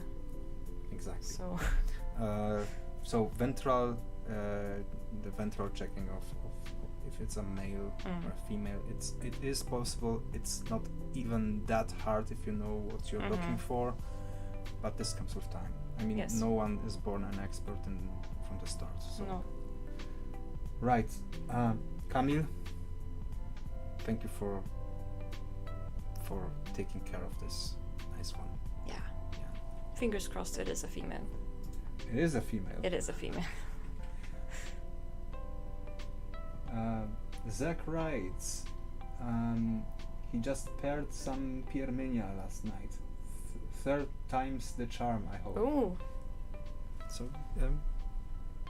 Exactly. So. So ventral, the ventral checking of if it's a male or a female, it is possible. It's not even that hard if you know what you're looking for, but this comes with time. I mean, Yes. no one is born an expert from the start. So. No. Right, Camille, thank you for taking care of this nice one. Yeah. Yeah. Fingers crossed it is a female. It is a female. It is a female. Zach writes, he just paired some Pierminia last night. Third time's the charm, I hope. Ooh. So,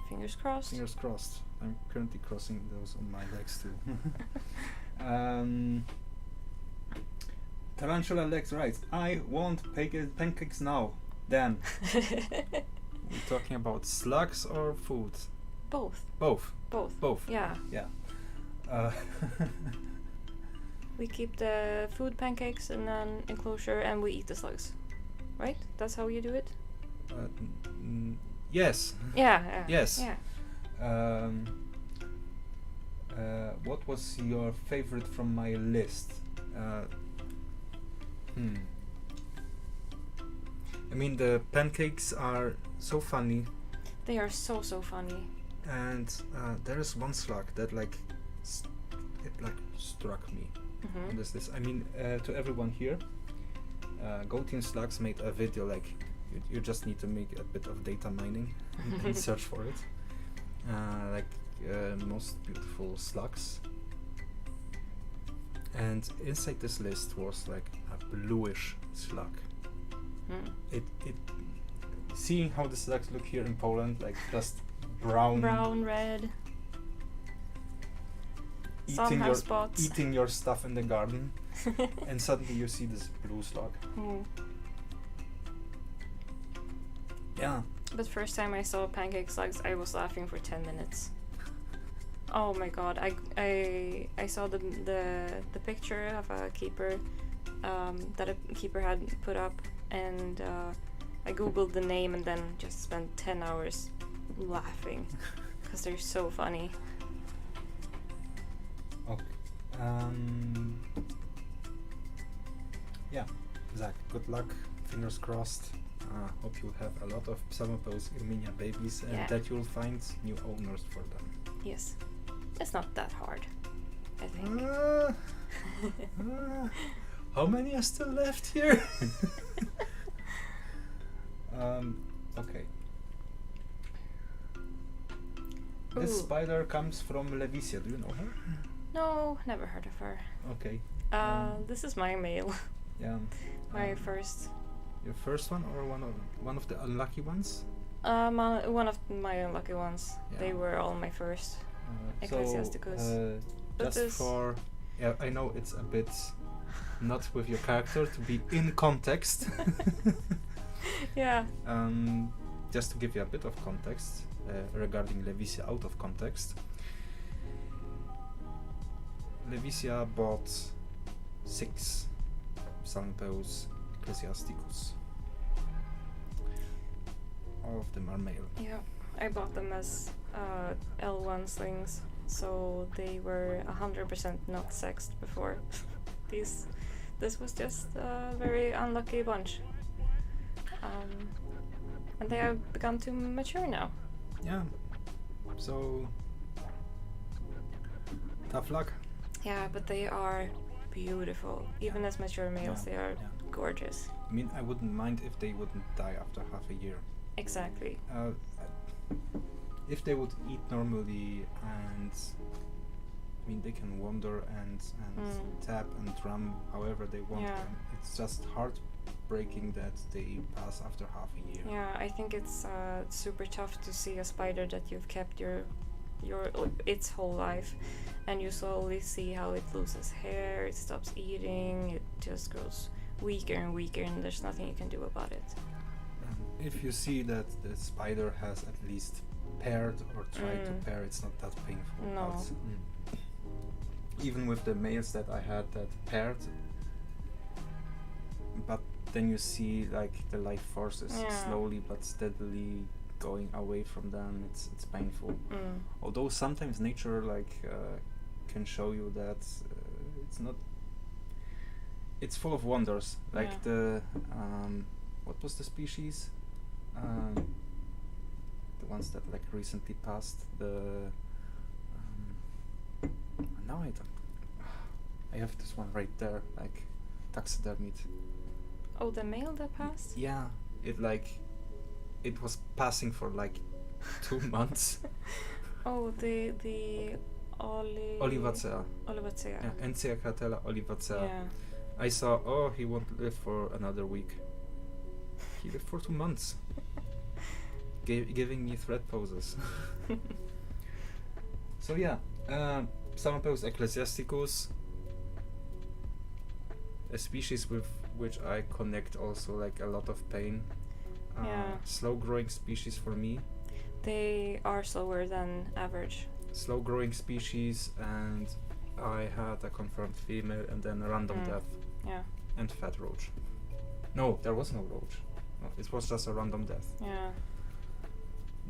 Fingers crossed. fingers crossed. I'm currently crossing those on my legs too. Tarantula Legs writes, I want pancakes now. Damn. We're talking about slugs or food? Both. Both. Both. Yeah. Yeah. We keep the food pancakes in an enclosure and we eat the slugs. Right? That's how you do it? Yes. Yeah. Yes. Yeah. What was your favorite from my list? I mean, the pancakes are so funny, They are so funny. and there is one slug that like struck me. Mm-hmm. This. I mean, to everyone here, Go Team Slugs made a video like you just need to make a bit of data mining and search for it. Most beautiful slugs. And inside this list was like a bluish slug. It seeing how the slugs look here in Poland, like just brown, red. Some have spots. eating your stuff in the garden, and suddenly you see this blue slug. Yeah. But first time I saw pancake slugs, I was laughing for 10 minutes. Oh my god! I saw the picture of a keeper that a keeper had put up, and I googled the name and then just spent 10 hours laughing because they're so funny. Okay. Yeah, Zach, good luck. Fingers crossed. Hope you have a lot of some of those Irminia babies, and that you'll find new owners for them. Yes, it's not that hard, I think. How many are still left here? Okay. This Ooh. spider comes from Levisia. Do you know her? No, never heard of her. Okay. This is my male. Yeah. My first. Your first one, or one of the unlucky ones? One of my unlucky ones. Yeah. They were all my first. Ecclesiasticus. But Just for, yeah, I know it's a bit not with your character to be in context. Yeah. Just to give you a bit of context regarding Levisia out of context. Levisia bought 6 Sampos Ecclesiasticus. All of them are male. Yeah, I bought them as L1 slings, so they were 100% not sexed before. This was just a very unlucky bunch. And they have begun to mature now. Yeah. So tough luck. Yeah, but they are beautiful. Even as mature males, they are gorgeous. I mean, I wouldn't mind if they wouldn't die after half a year. Exactly. If they would eat normally, and I mean, they can wander and tap and drum however they want. Yeah. And it's just heartbreaking that they pass after half a year. Yeah, I think it's super tough to see a spider that you've kept its whole life, and you slowly see how it loses hair, it stops eating, it just grows weaker and weaker, and there's nothing you can do about it. If you see that the spider has at least paired or tried to pair, it's not that painful. No. Even with the males that I had that paired, but then you see like the life forces slowly but steadily going away from them. It's painful. Although sometimes nature can show you that it's not. It's full of wonders. Like the what was the species? The ones that like recently passed. The now I have this one right there, like taxidermied. Oh, the male that passed? Yeah, it was passing for like 2 months. Oh, the Olivacea. Olivacea. Yeah, Enciacatella olivacea. Yeah. I saw, he won't live for another week. He lived for 2 months. Giving me threat poses. So yeah, Psalmopeus ecclesiasticus, a species with which I connect also like a lot of pain. Slow growing species for me. They are slower than average. Slow growing species, and I had a confirmed female and then a random death. Yeah. And fat roach. No, there was no roach. No, it was just a random death. Yeah.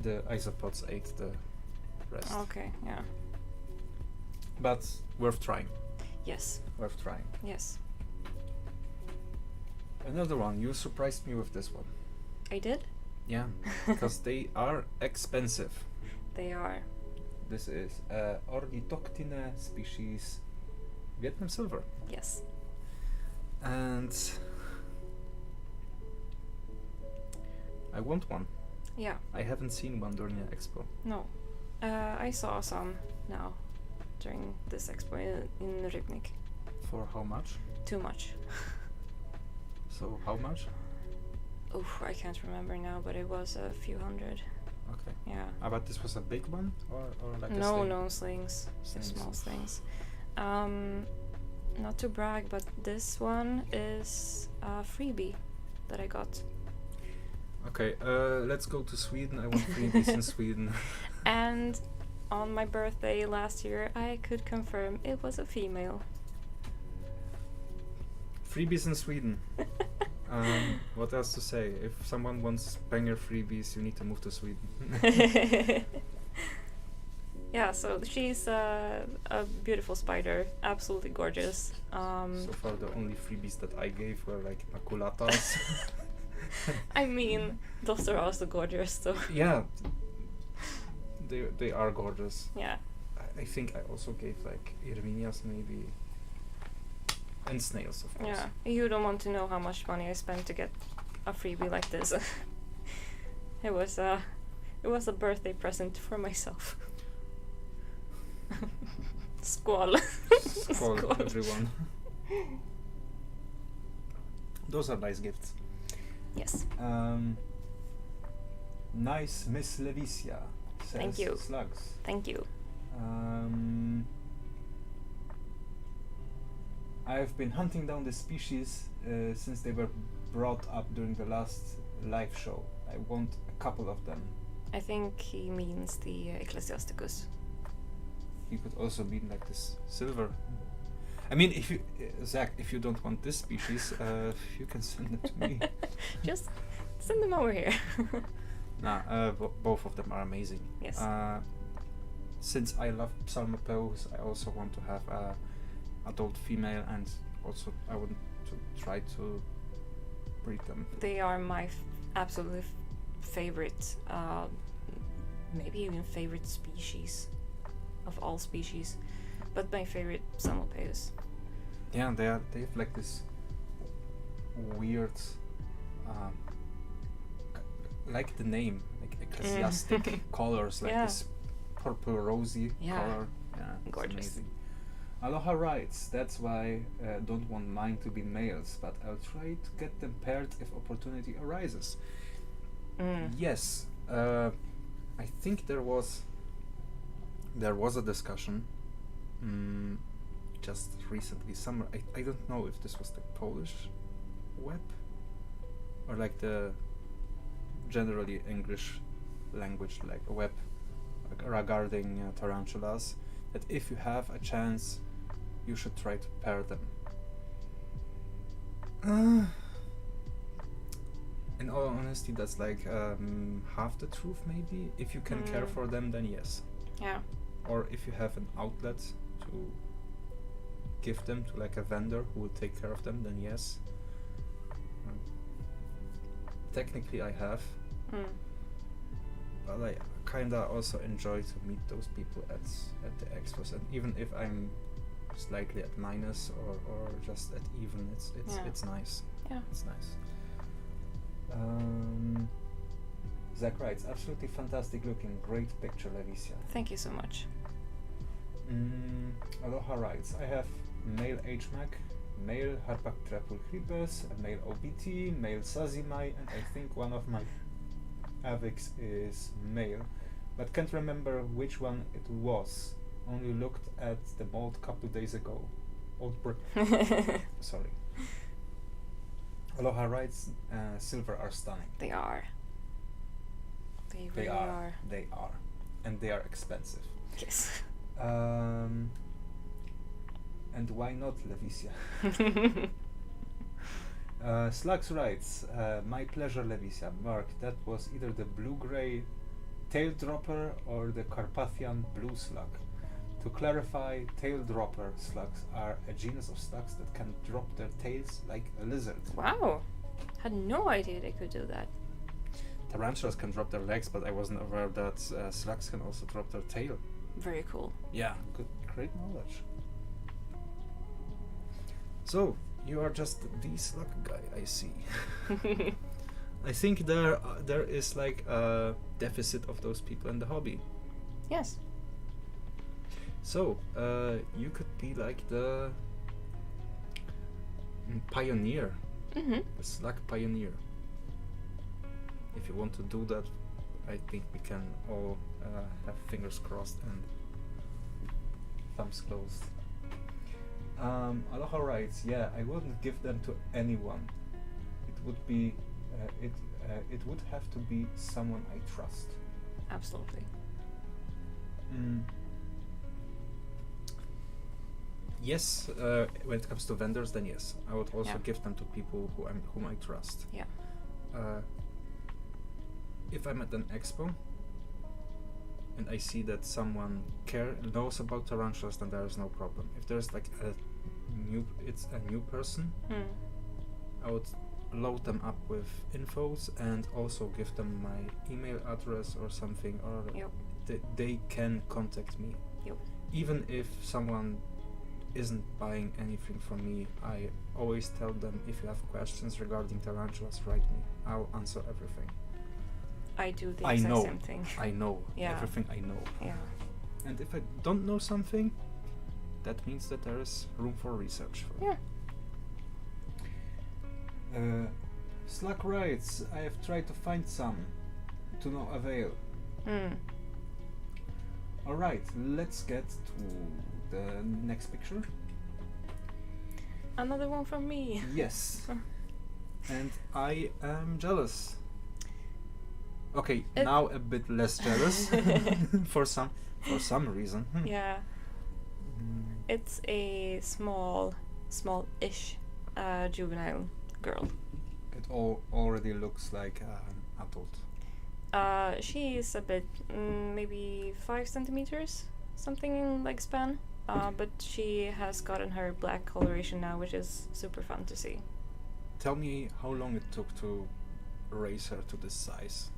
The isopods ate the rest. Okay, yeah. But worth trying. Yes. Worth trying. Yes. Another one. You surprised me with this one. I did? Yeah, because they are expensive. They are. This is Ornithoctine species, Vietnam silver. Yes. And I want one. Yeah. I haven't seen one during the expo. No. I saw some now during this expo in Rybnik. For how much? Too much. So how much? Oof, I can't remember now, but it was a few hundred. Okay. Yeah. But this was a big one, or like a No, sling? no slings. Just small slings. Not to brag, but this one is a freebie that I got. Okay, let's go to Sweden. I want freebies in Sweden. And on my birthday last year, I could confirm it was a female. Freebies in Sweden. What else to say? If someone wants banger freebies, you need to move to Sweden. Yeah, so she's a beautiful spider, absolutely gorgeous. So far, the only freebies that I gave were like maculatas. I mean, those are also gorgeous, so. Yeah, they are gorgeous. Yeah. I think I also gave like Irminias maybe, and snails of course. Yeah, you don't want to know how much money I spent to get a freebie like this. It was a birthday present for myself. Skål. Skål, everyone. Those are nice gifts. Yes. Nice Miss Levicia says Thank you. slugs. Thank you. I've been hunting down the species since they were brought up during the last live show. I want a couple of them. I think he means the Ecclesiasticus. He could also be like this silver. I mean, if you, Zach, if you don't want this species, you can send it to me. Just send them over here. Nah, both of them are amazing. Yes. Since I love Psalmopeus, I also want to have a adult female, and also I want to try to breed them. They are my absolute favorite, maybe even favorite species of all species, but my favorite Psalmopeus. Yeah, they have like this weird, um, like the name, like ecclesiastic colors, like this purple rosy color. Yeah, it's gorgeous. amazing. Aloha writes, that's why don't want mine to be males, but I'll try to get them paired if opportunity arises. Yes, I think there was a discussion just recently, somewhere. I don't know if this was the Polish web or like the generally English language like web regarding tarantulas, that if you have a chance you should try to pair them. In all honesty, that's like half the truth maybe. If you can care for them, then yes. Yeah. Or if you have an outlet to give them to like a vendor who will take care of them, then yes. Technically I have, but I kinda also enjoy to meet those people at the expos, and even if I'm slightly at minus or just at even, it's nice. Yeah, it's nice. Zach writes, absolutely fantastic looking, great picture, Levicia. Thank you so much. Aloha writes, I have male HMAC, male Harpactrapul hribes, a male OBT, male Sazimai, and I think one of my Avix is male, but can't remember which one it was. Only looked at the mold couple days ago. Old brick. Sorry. Aloha writes, silver are stunning. They are. They really are. They are. And they are expensive. Yes. And why not, Levicia? Slugs writes, my pleasure, Levicia. Mark, that was either the blue-gray tail dropper or the Carpathian blue slug. To clarify, tail dropper slugs are a genus of slugs that can drop their tails like a lizard. Wow. Had no idea they could do that. Tarantulas can drop their legs, but I wasn't aware that slugs can also drop their tail. Very cool. Yeah, good, great knowledge. So, you are just the slug guy, I see. I think there is like a deficit of those people in the hobby. Yes. So, you could be like the pioneer, the slug pioneer. If you want to do that, I think we can all have fingers crossed and thumbs closed. Aloha writes, yeah, I wouldn't give them to anyone. It would be, it would have to be someone I trust. Absolutely. Yes, when it comes to vendors, then yes, I would also give them to people whom I trust. Yeah. If I'm at an expo and I see that someone knows about tarantulas, then there is no problem. If there's like it's a new person, I would load them up with infos and also give them my email address or something, or they can contact me. Even if someone isn't buying anything from me, I always tell them, if you have questions regarding tarantulas, write me. I'll answer everything. I do the exact same thing. I know. Everything I know. Yeah. And if I don't know something, that means that there is room for research. Slack writes, I have tried to find some, to no avail. Alright, let's get to the next picture. Another one from me. Yes. And I am jealous. Okay, now a bit less jealous for some reason. Yeah. It's a small-ish juvenile girl. It already looks like an adult. She is a bit, maybe 5 centimeters, something in like span. But she has gotten her black coloration now, which is super fun to see. Tell me how long it took to raise her to this size.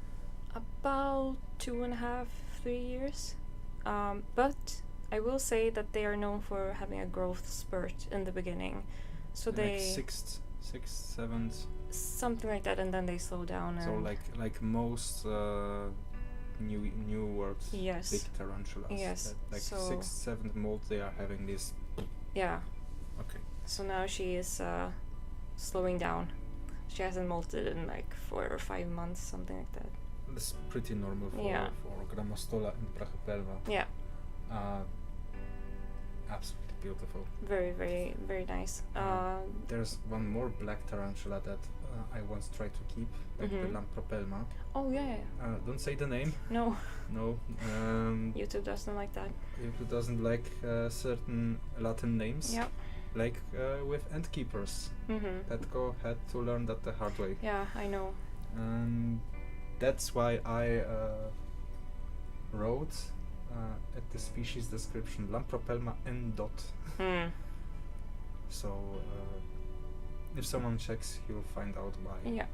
About 2.5-3 years. But I will say that they are known for having a growth spurt in the beginning, so like they sixth, seventh. something like that, and then they slow down. So And like most new works, yes, big tarantulas. yes. That, like So 6th, 7th molt, they are having this. yeah. Okay. So now she is slowing down. She hasn't molted in like 4 or 5 months, something like that. That's pretty normal for Yeah. Grammostola and Brachypelma. Yeah. Absolutely beautiful. Very, very, very nice. There's one more black tarantula that I once tried to keep, like the Lampropelma. Oh yeah. Don't say the name. No. No. YouTube doesn't like that. YouTube doesn't like certain Latin names. Yeah. Like with ant keepers. Petco had to learn that the hard way. Yeah, I know. And that's why I wrote at the species description Lampropelma N. So if someone checks, he'll find out why. Yeah.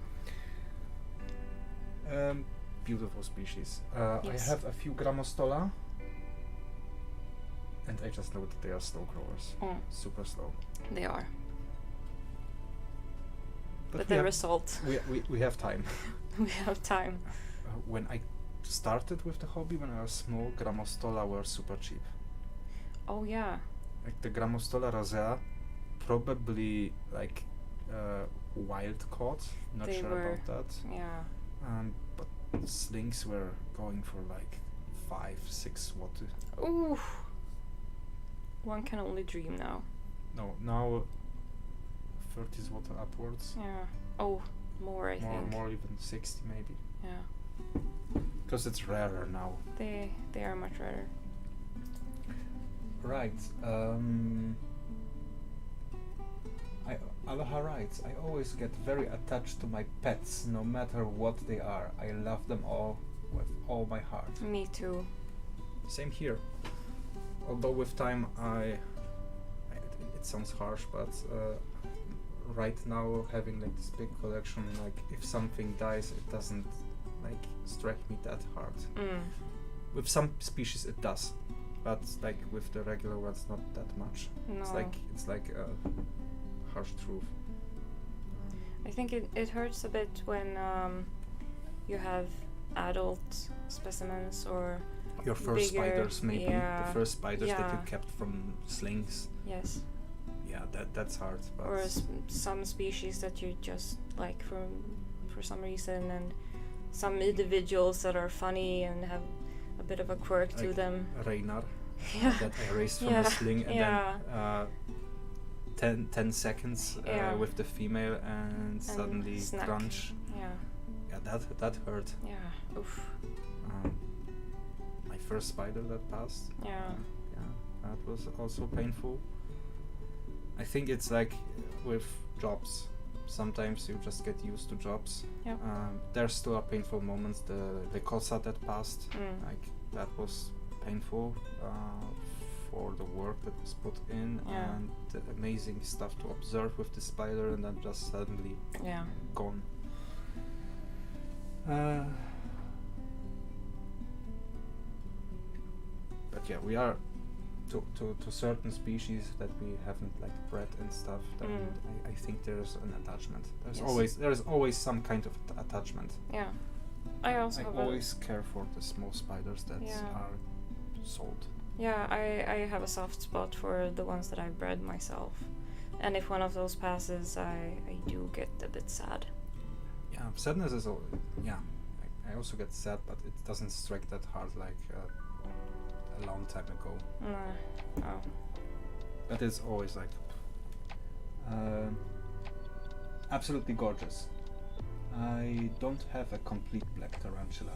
Beautiful species. Yes. I have a few Grammostola, and I just know that they are slow growers. Super slow. They are. But we the have, result. we have time. We have time. When I started with the hobby, when I was small, Grammostola were super cheap. Oh yeah. Like the Grammostola rosea, probably like wild caught. Not They sure were. about that. Yeah. But slings were going for like 5-6 watt. Ooh. One can only dream now. No, now 30 watt upwards. Yeah. Oh, more I think. More even 60 maybe. Yeah. Because it's rarer now. They are much rarer. Right. Aloha writes, I always get very attached to my pets, no matter what they are. I love them all with all my heart. Me too. Same here. Although with time it sounds harsh, but right now having like this big collection, like if something dies, it doesn't like strike me that hard. With some species it does, but like with the regular ones, not that much. No. It's like a harsh truth. I think it hurts a bit when you have adult specimens or Your first bigger, spiders, maybe yeah, the first spiders that you yeah. kept from slings. Yes. Yeah, that's hard. But Or some species that you just like for some reason, and some individuals that are funny and have a bit of a quirk to like them. Reinar, Yeah. that I raised from Yeah, a sling, and yeah. then 10 seconds Yeah. with the female, and suddenly snack. crunch. Yeah. Yeah, that hurt. Yeah. Oof. My first spider that passed. Yeah. Yeah, that was also painful. I think it's like with jobs. Sometimes you just get used to jobs. Yep. There still are painful moments. The Cosa that passed, like that was painful for the work that was put in, Yeah. and the amazing stuff to observe with the spider, and then just suddenly Yeah. gone. But yeah, we are to certain species that we haven't like bred and stuff. Then I think there's an attachment. There's always some kind of attachment. Yeah. I also I have always care for the small spiders that Yeah. are sold. Yeah, I have a soft spot for the ones that I've bred myself. And if one of those passes, I do get a bit sad. Yeah, sadness is yeah. I also get sad, but it doesn't strike that hard like a long time ago. No. Oh. But it's always like absolutely gorgeous. I don't have a complete black tarantula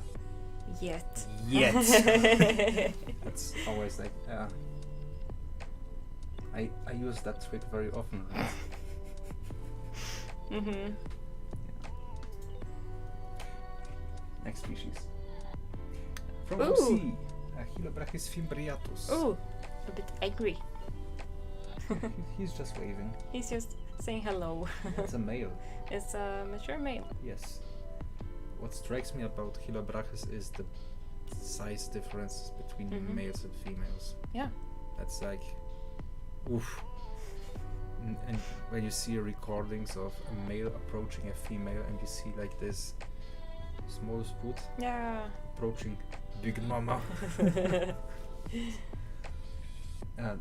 Yet. yet. That's always like I use that trick very often. Right? Mm-hmm. Next species. From Ooh. OC, Achilobrachys fimbriatus. Ooh, a bit angry. He's just waving. He's just saying hello. It's a male. It's a mature male. Yes. What strikes me about Achilobrachys is the size differences between Mhm. males and females. Yeah. That's like, oof. And when you see recordings of a male approaching a female, and you see like this small spoot Yeah. approaching Big Mama.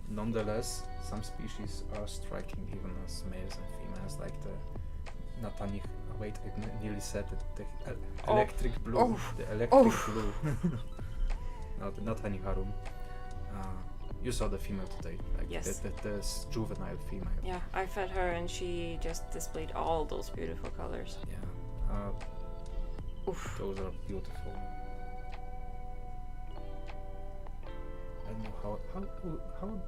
Nonetheless, some species are striking even as males and females, like the Natani. Wait, I nearly said it. The electric blue. Oh. The electric blue. No, the Natani Harum. You saw the female today, like Yes. the juvenile female. Yeah, I fed her and she just displayed all those beautiful colors. Yeah. Oof. Those are beautiful. I don't know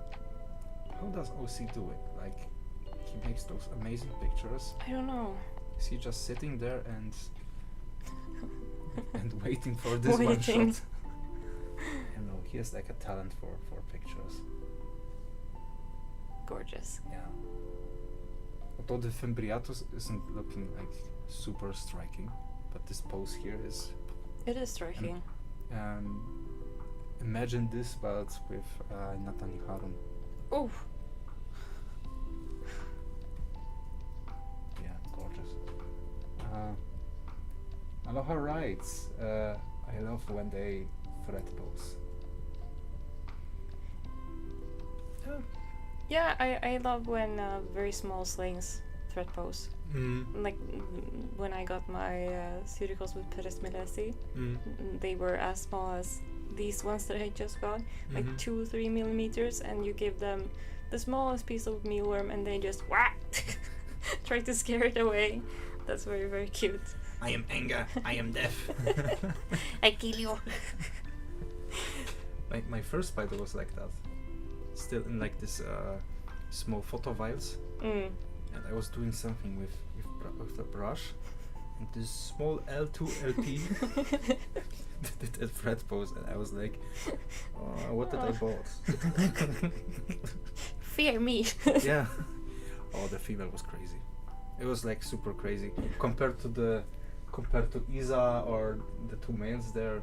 how does OC do it? Like, he makes those amazing pictures. I don't know. Is he just sitting there and waiting for this one shot? I know, he has like a talent for pictures. Gorgeous. Yeah. Although the Fimbriatus isn't looking like super striking, but this pose here is. It is striking. Imagine this, but with Natani Harum. Oof. Yeah, gorgeous. Aloha writes, I love when they thread pose. Yeah, I love when very small slings thread pose. Like when I got my Suricos with Perez Milesi, they were as small as these ones that I just got, like 2-3 millimeters, and you give them the smallest piece of mealworm and they just try to scare it away. That's very, very cute. I am anger, I am death. I kill you. My first spider was like that. Still in like this small photo vials. And I was doing something with the brush, and this small L2 LP did a thread pose, and I was like, what did I bought? Fear me. Yeah. Oh, the female was crazy. It was like super crazy compared to Isa or the two males there,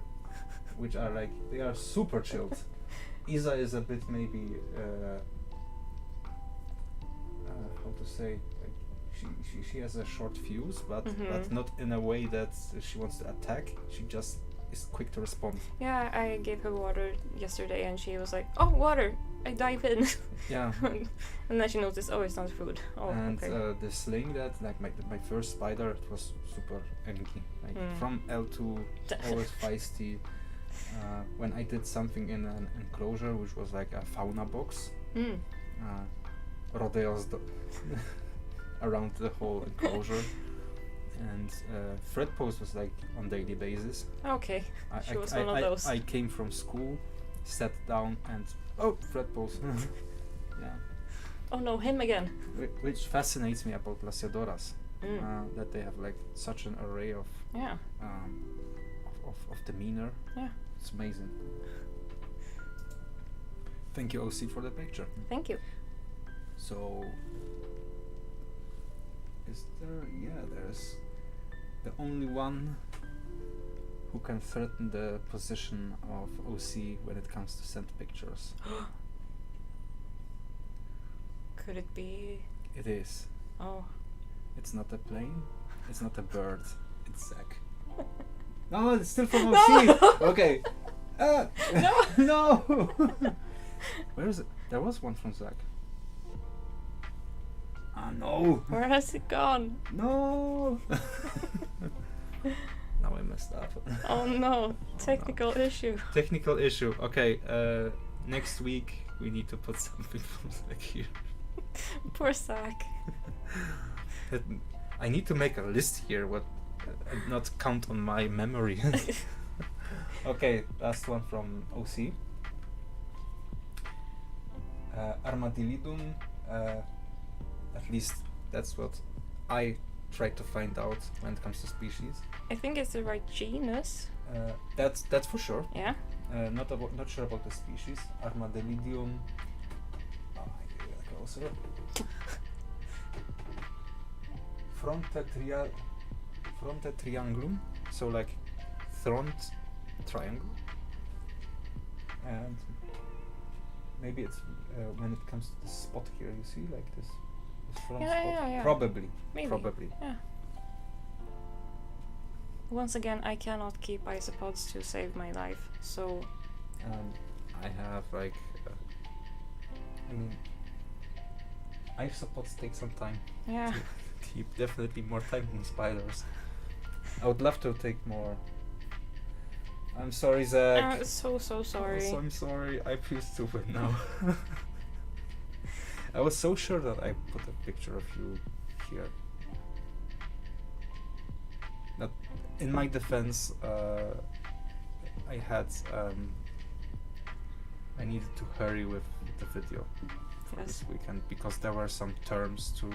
which are like, they are super chilled. Isa is a bit maybe how to say, like she has a short fuse, but not in a way that she wants to attack. She just is quick to respond. Yeah, I gave her water yesterday and she was like, oh, water, I dive in. Yeah. And then she noticed, oh, it's not food. Oh, and okay. the sling that, like my first spider, it was super angry. Like from L2, always feisty. When I did something in an enclosure, which was like a fauna box, rodeos around the whole enclosure, and thread pose was like on daily basis. Okay, she was one of those. I came from school, sat down, and thread pose. Yeah. Oh no, him again. Which fascinates me about Lasiadoras, that they have like such an array of of demeanor. Yeah. It's amazing. Thank you, OC, for the picture. Thank you. So, is there? Yeah, there's the only one who can threaten the position of OC when it comes to scent pictures. Could it be? It is. Oh. It's not a plane. It's not a bird. It's Zach. No, it's still from OC. Okay. No. No. Where is it? There was one from Zach. No. Where has it gone? No. Now I messed up. Oh no. Technical issue. Technical issue. Okay. Next week we need to put something from Zach here. Poor Zach. I need to make a list here. What? Not count on my memory. Okay, last one from OC. Armadillidum, at least that's what I tried to find out when it comes to species. I think it's the right genus. That's for sure. Yeah. Not sure about the species. Armadillidium. Closer. Fronte triangulum, so like front triangle, and maybe it's when it comes to the spot here. You see, like this front Yeah, spot. yeah. Probably. Maybe. Probably. Yeah. Once again, I cannot keep isopods to save my life, so I have like, I mean, isopods take some time. yeah. To keep definitely more time than spiders. I would love to take more. I'm sorry, Zach. So sorry. I'm sorry. I feel stupid now. I was so sure that I put a picture of you here. But in my defense, I had I needed to hurry with the video for Yes. this weekend because there were some terms to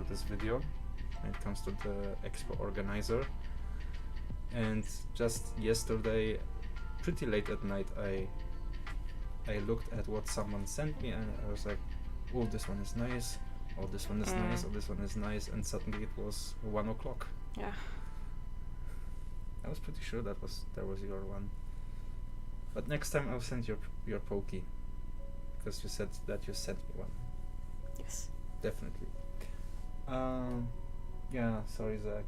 this video when it comes to the expo organizer. And just yesterday, pretty late at night, I looked at what someone sent me and I was like, oh, this one is nice, oh, this one is nice, oh, this one is nice, and suddenly it was 1 o'clock. Yeah. I was pretty sure there was your one. But next time I'll send your pokey, because you said that you sent me one. Yes. Definitely. Yeah, sorry, Zach.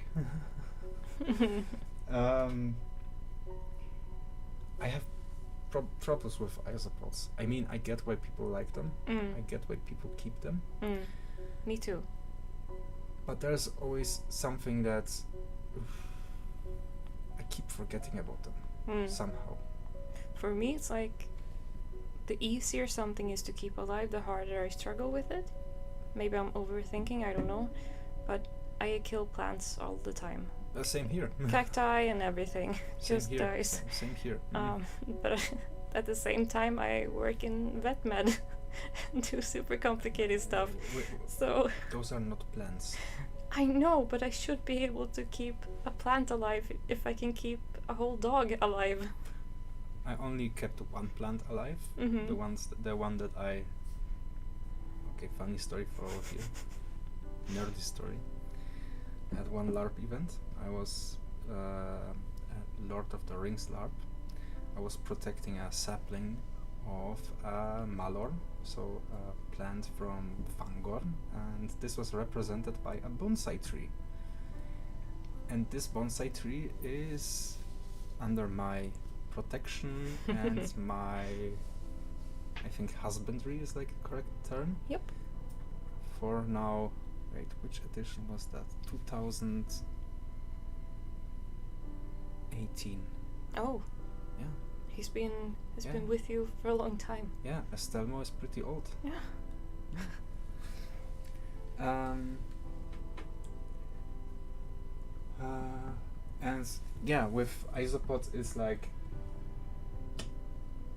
I have troubles with isopods. I mean, I get why people like them. I get why people keep them. Me too. But there's always something that I keep forgetting about them somehow. For me, it's like the easier something is to keep alive, the harder I struggle with it. Maybe I'm overthinking, I don't know. But I kill plants all the time. Same here. Cacti and everything just here. dies. Same here. But at the same time, I work in vet med and do super complicated stuff. So those are not plants. I know, but I should be able to keep a plant alive if I can keep a whole dog alive. I only kept one plant alive. Mm-hmm. The one that I. Okay, funny story for all of you. Nerdy story. At one LARP event, I was at Lord of the Rings LARP. I was protecting a sapling of a Malorn, so a plant from Fangorn, and this was represented by a bonsai tree. And this bonsai tree is under my protection and my, I think husbandry is like the correct term. Yep. For now, wait, which edition was that? 2018. Oh. Yeah. He's been with you for a long time. Yeah, Estelmo is pretty old. Yeah. And yeah, with isopods it's like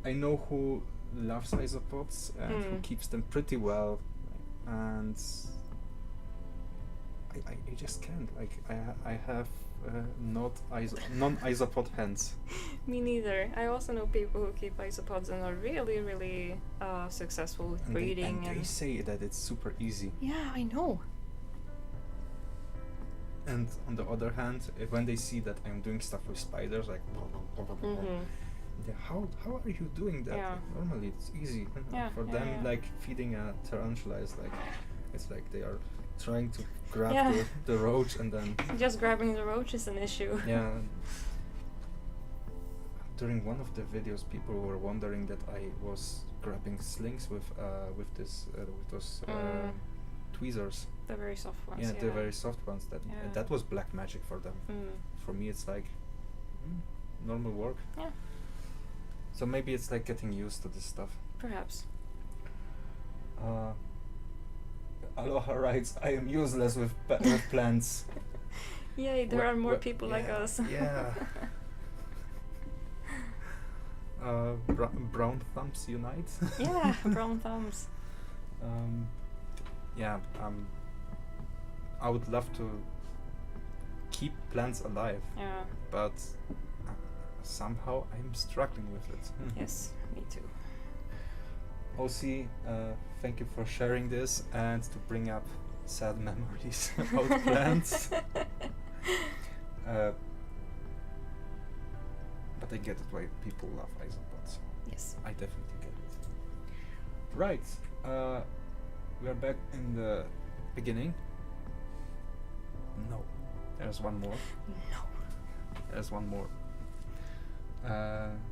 I know who loves isopods and who keeps them pretty well, and I just can't. Like I have non-isopod hands. Me neither. I also know people who keep isopods and are really, really successful with breeding. And they say that it's super easy. Yeah, I know. And on the other hand, when they see that I'm doing stuff with spiders, like, how are you doing that? Yeah. Like, normally it's easy. Yeah, For them, like feeding a tarantula is like, it's like they are trying to grab the roach and then. Just grabbing the roach is an issue. Yeah. During one of the videos, people were wondering that I was grabbing slings with those tweezers. The very soft ones. Yeah, the very soft ones. That was black magic for them. For me, it's like normal work. Yeah. So maybe it's like getting used to this stuff. Perhaps. Aloha writes, I am useless with plants. Yay, there are more people like us. Yeah. Brown thumbs unite. Yeah, brown thumbs. I would love to keep plants alive. Yeah. But somehow I'm struggling with it. Yes, me too. OC, thank you for sharing this and to bring up sad memories about plants. But I get it why people love isopods. Yes. I definitely get it. Right. We are back in the beginning. No. There's one more. No. There's one more.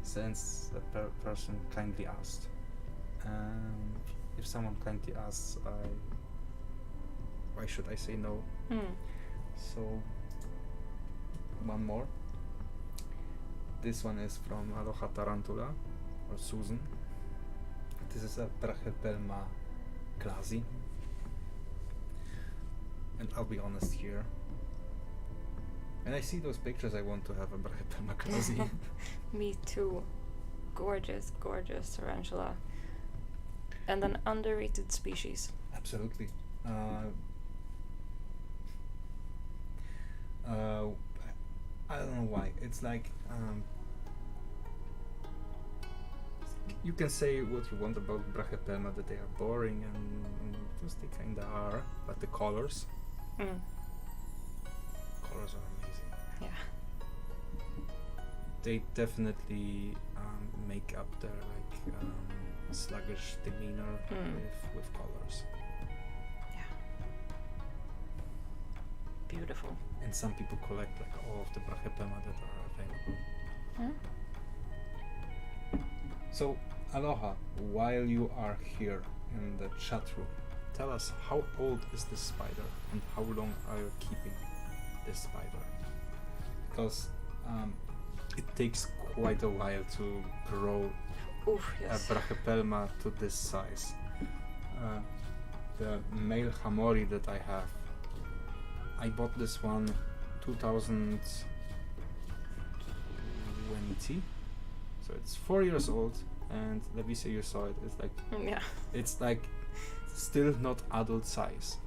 Since the person kindly asked. If someone kindly asks, why should I say no? So, one more. This one is from Aloha Tarantula, or Susan. This is a Brachypelma clasi. And I'll be honest here. When I see those pictures, I want to have a Brachypelma clasi. Me too. Gorgeous, gorgeous tarantula. And an underrated species. Absolutely. I don't know why. It's like you can say what you want about Brachypelma, that they are boring, and because they kinda are, but the colors are amazing. Yeah. They definitely make up their sluggish demeanor with colors. Yeah. Beautiful. And some people collect like all of the Brachypelma that are available. So, Aloha, while you are here in the chat room, tell us, how old is this spider and how long are you keeping this spider? Because it takes quite a while to grow Yes. a Brachypelma to this size. The male Hamori that I have, I bought this one 2020, so it's 4 years old, and let me say you saw it, it's like Yeah. it's like still not adult size.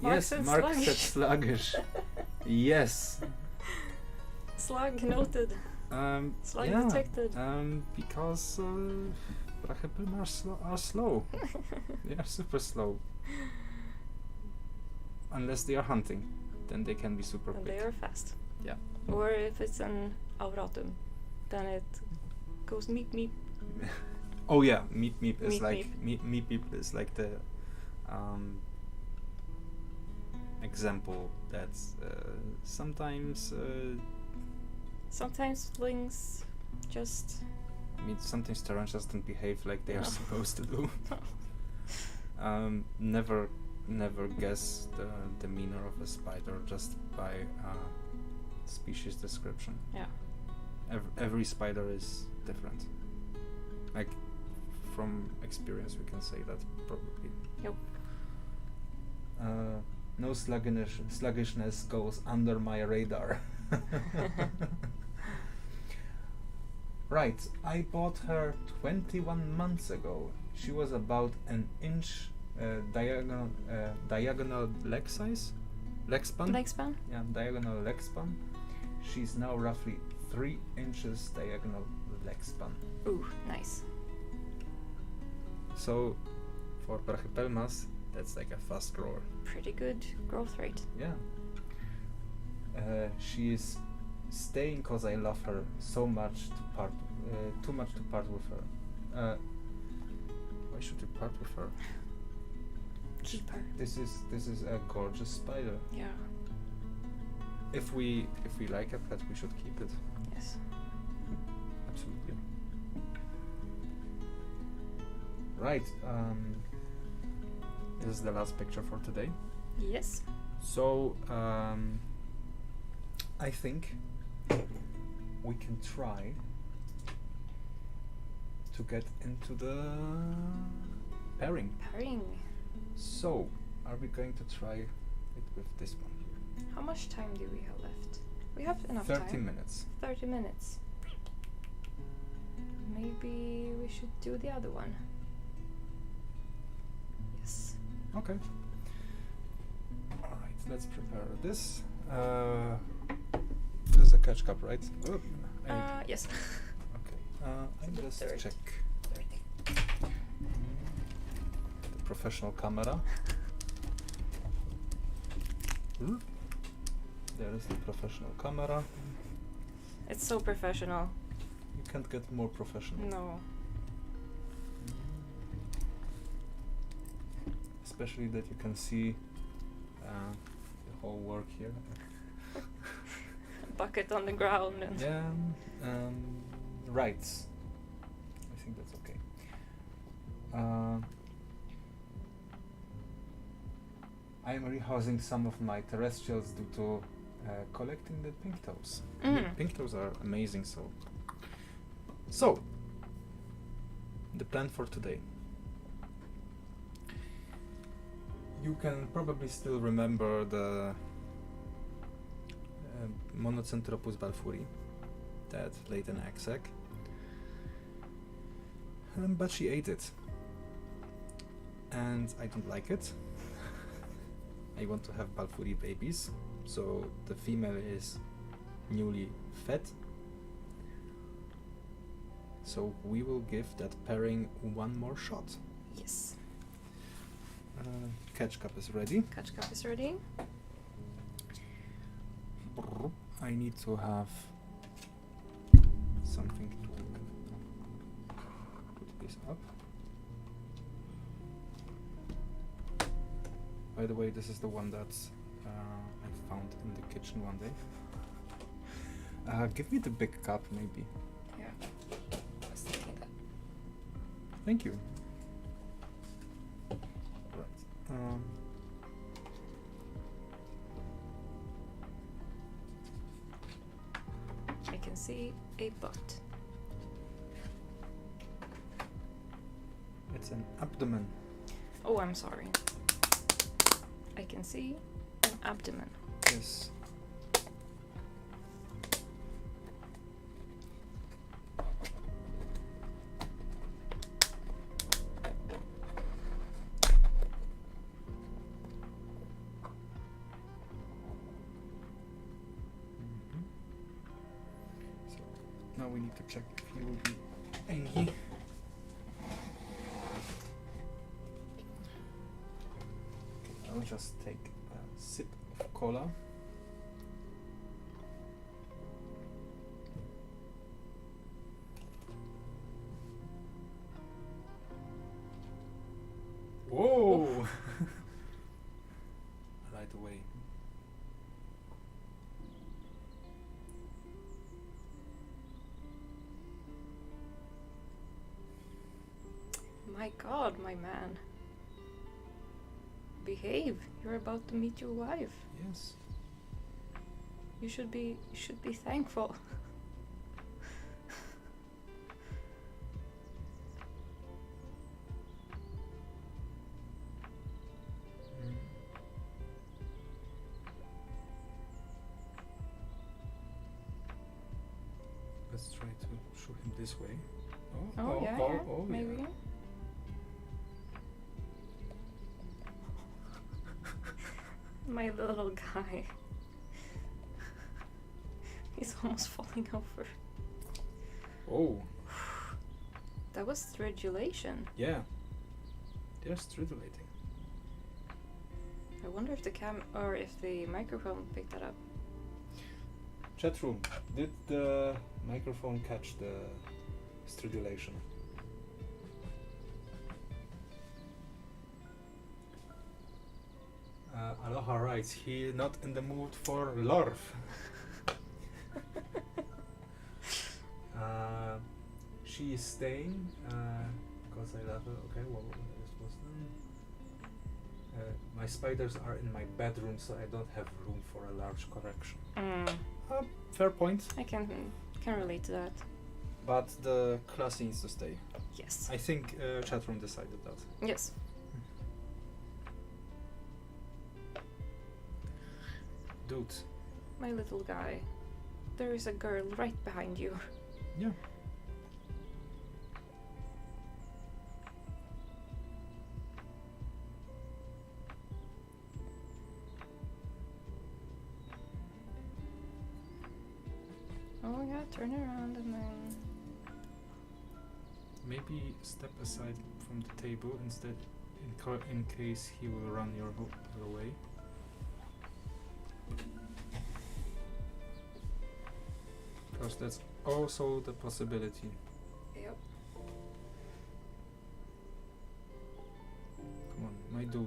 Mark Yes, said Mark sluggish. said sluggish. Yes. Slug noted. Slug Yeah, detected. because Brachypelma are slow. They are super slow. Unless they are hunting, then they can be super And quick. they are fast. Yeah. Or if it's an auratum, then it goes meep meep. Oh yeah, meep meep is Meep like meep meep is like the example that's sometimes Sometimes lings just I mean sometimes tarantulas don't behave like they are supposed to do. Never guess the demeanor of a spider just by species description. Yeah. Every spider is different. Like from experience, we can say that probably. Yep. No sluggishness goes under my radar. Right, I bought her 21 months ago. She was about an inch diagonal leg size, leg span. leg span. Yeah, diagonal leg span. She's now roughly 3 inches diagonal leg span. Ooh, nice. So, for Brachypelmas, that's like a fast grower. Pretty good growth rate. Yeah. She is staying because I love her so much too much to part with her. Why should you part with her? Keep her. This is a gorgeous spider. Yeah. If we like a pet, we should keep it. Yes. Absolutely. Right. This is the last picture for today. Yes. So I think we can try to get into the pairing. Pairing. So, are we going to try it with this one? How much time do we have left? We have enough 30 time. minutes. 30 minutes. Maybe we should do the other one. Yes. Okay. Alright, let's prepare this. This is a catch cup, right? Oh, Yes. okay. I'll the just third. check the professional camera. There is the professional camera. It's so professional. You can't get more professional. No. Especially that you can see the whole work here. Bucket on the ground and Yeah, right. I think that's okay. I am rehousing some of my terrestrials due to collecting the pink toes. Pink toes are amazing, so the plan for today. You can probably still remember the Monocentropus balfouri that laid an egg, but she ate it, and I don't like it. I want to have balfouri babies, so the female is newly fed. So we will give that pairing one more shot. yes. Catch cup is ready. Catch cup is ready. I need to have something to put this up. By the way, this is the one that I found in the kitchen one day. Give me the big cup, maybe. Yeah. I was thinking that. Thank you. Right. I can see a butt. It's an abdomen. Oh, I'm sorry. I can see an abdomen. Yes. So now we need to check if he will be angry. I'll just take a sip of cola. Whoa! Right away. My God, my man. Behave. You're about to meet your wife. Yes. You should be thankful. Let's try to show him this way. Oh, yeah, maybe. Yeah. My little guy. He's almost falling over. Oh, That was stridulation. yeah. They're stridulating. I wonder if the if the microphone picked that up. Chat room, did the microphone catch the stridulation? Aloha writes, he not in the mood for lorf. She is staying because I love her. Okay, well, this was my spiders are in my bedroom, so I don't have room for a large collection. Fair point. I can relate to that. But the class needs to stay. Yes. I think chatroom decided that. Yes. Dude. My little guy. There is a girl right behind you. Yeah. Oh yeah, turn around and then... Maybe step aside from the table instead, in case he will run your way. Because that's also the possibility. Yep. Come on, my dude.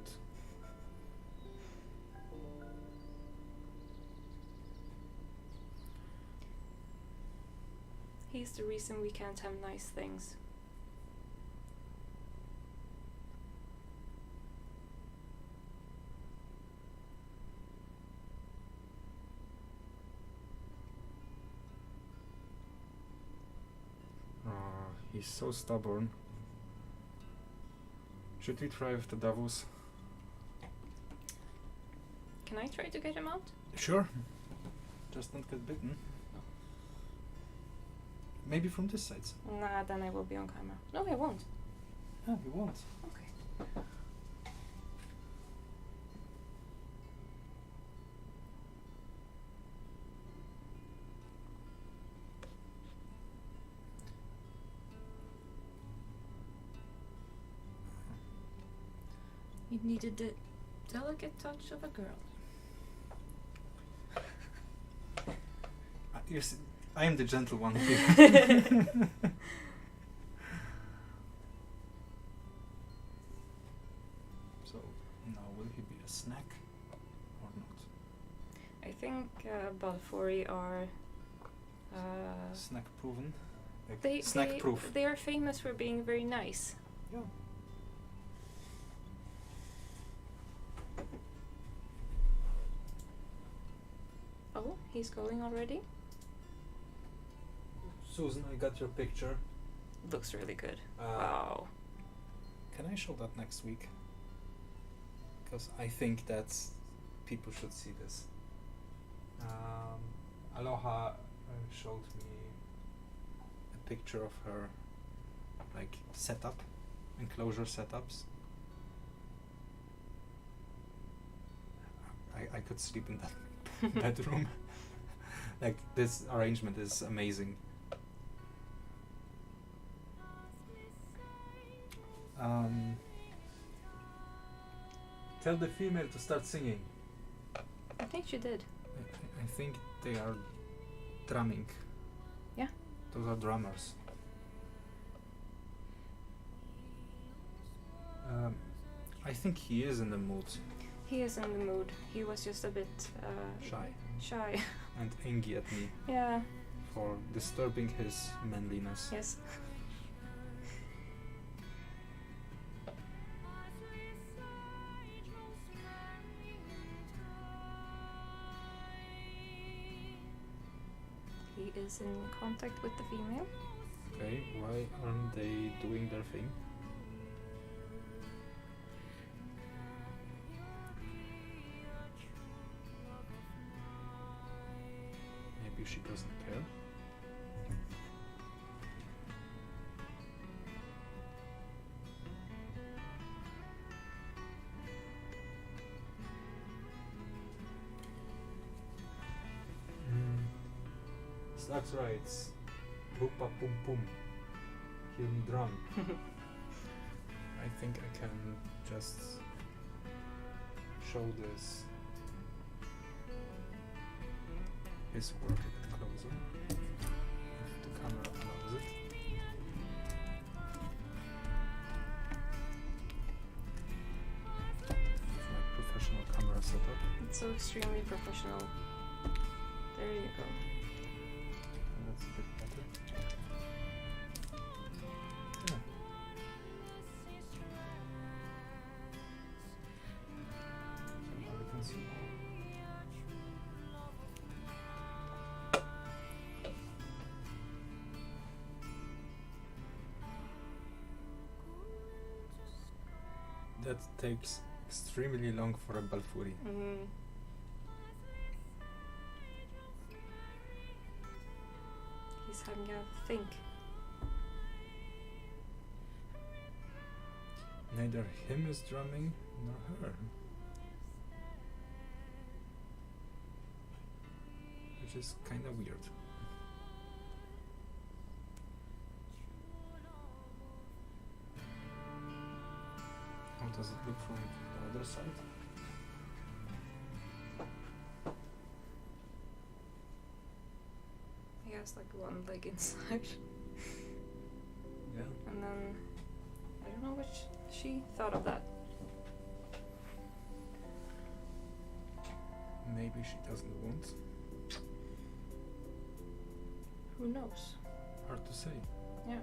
He's the reason we can't have nice things. He's so stubborn. Should we try with the Davos? Can I try to get him out? Sure. Just don't get bitten. Maybe from this side. Nah, then I will be on camera. No, I won't. No, you won't. Okay. You needed the delicate touch of a girl. I am the gentle one here. So, now will he be a snack or not? I think Balfouri are Snack proven? Like they snack proof. They are famous for being very nice. Yeah. Oh, he's going already? Susan, I got your picture. Looks really good. Uh, Wow. Can I show that next week? Because I think that people should see this. Aloha showed me a picture of her like setup, enclosure setups. I could sleep in that bedroom. Like this arrangement is amazing. Tell the female to start singing. I think she did. I think they are drumming. Yeah. Those are drummers. I think he is in the mood. He is in the mood. He was just a bit Shy and angry at me Yeah. for disturbing his manliness. Yes. He is in contact with the female. Okay, why aren't they doing their thing? Maybe she doesn't care. Slugs writes, "Boopa pum pum, hear me drum." I think I can just show this his work a bit closer, if the camera allows it. With my professional camera setup. It's so extremely professional. There you go. That's a bit better. Yeah. So now we can see. That takes extremely long for a Balfouri. Mm. He's having a think. Neither him is drumming nor her. Which is kind of weird. How does it look from the other side? Yeah, has like one leg inside. Yeah. And then I don't know what she thought of that. Maybe she doesn't want. Who knows? Hard to say. Yeah.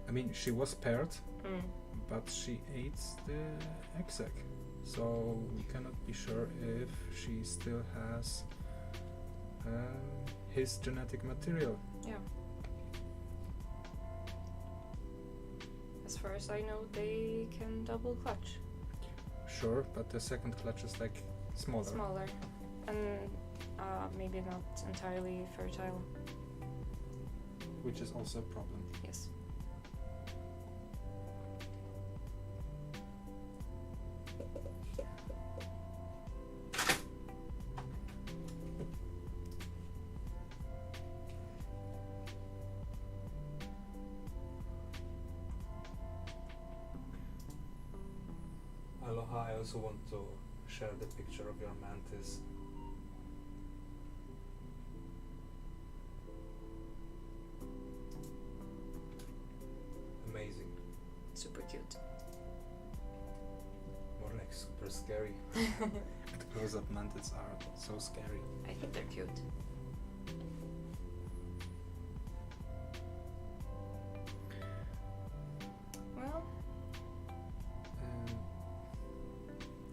I mean, she was paired, Mm. but she ate the exec, so we cannot be sure if she still has his genetic material. Yeah. As far as I know, they can double clutch. Sure, but the second clutch is like smaller. Smaller. And maybe not entirely fertile. Which is also a problem. Yes. Aloha, I also want to share the picture of your mantis. Amazing. Super cute. More like super scary. At close-up, mantids are so scary. I think they're cute. Well,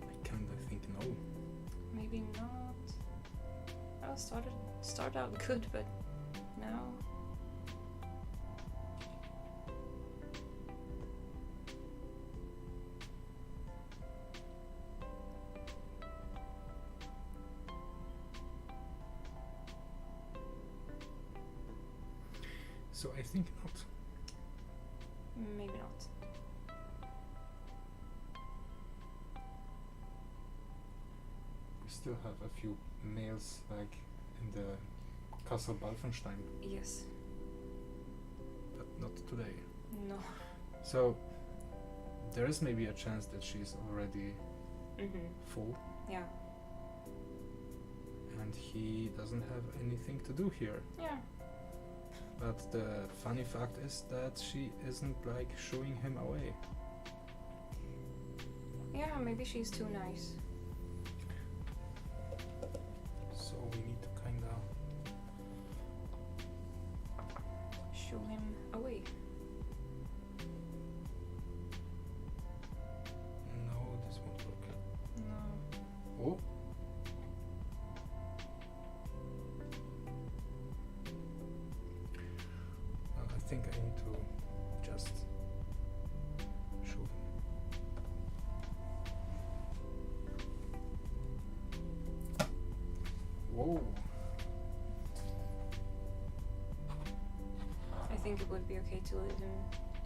I kind of think no. maybe not. Well, start out good, but now. So I think not. Maybe not. We still have a few males like in the Castle Balfenstein, Yes. but not today. No. So there is maybe a chance that she's already Mhm. full Yeah. and he doesn't have anything to do here. Yeah. But the funny fact is that she isn't like shooing him away. Yeah. Maybe she's too nice. So we need to kinda Shoo him away. no, this won't work. No. Oh. I think I need to just shoot him. Whoa. I think it would be okay to leave him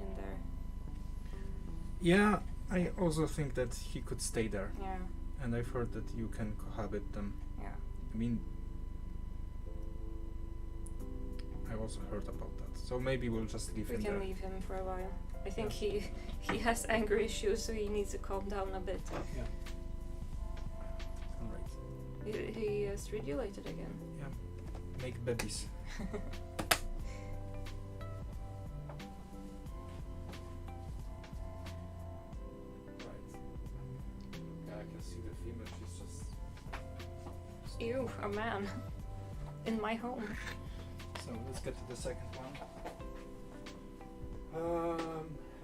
in there. Yeah, I also think that he could stay there. Yeah. And I've heard that you can cohabit them. Yeah. I mean, I also heard about that. So maybe we'll just leave We him can there. leave him for a while. I think he has anger issues, so he needs to calm down a bit. Yeah. Alright. He stridulated again. Yeah. Make babies. Right. Yeah, I can see the female. She's just. Ew, a man in my home. So let's get to the second one.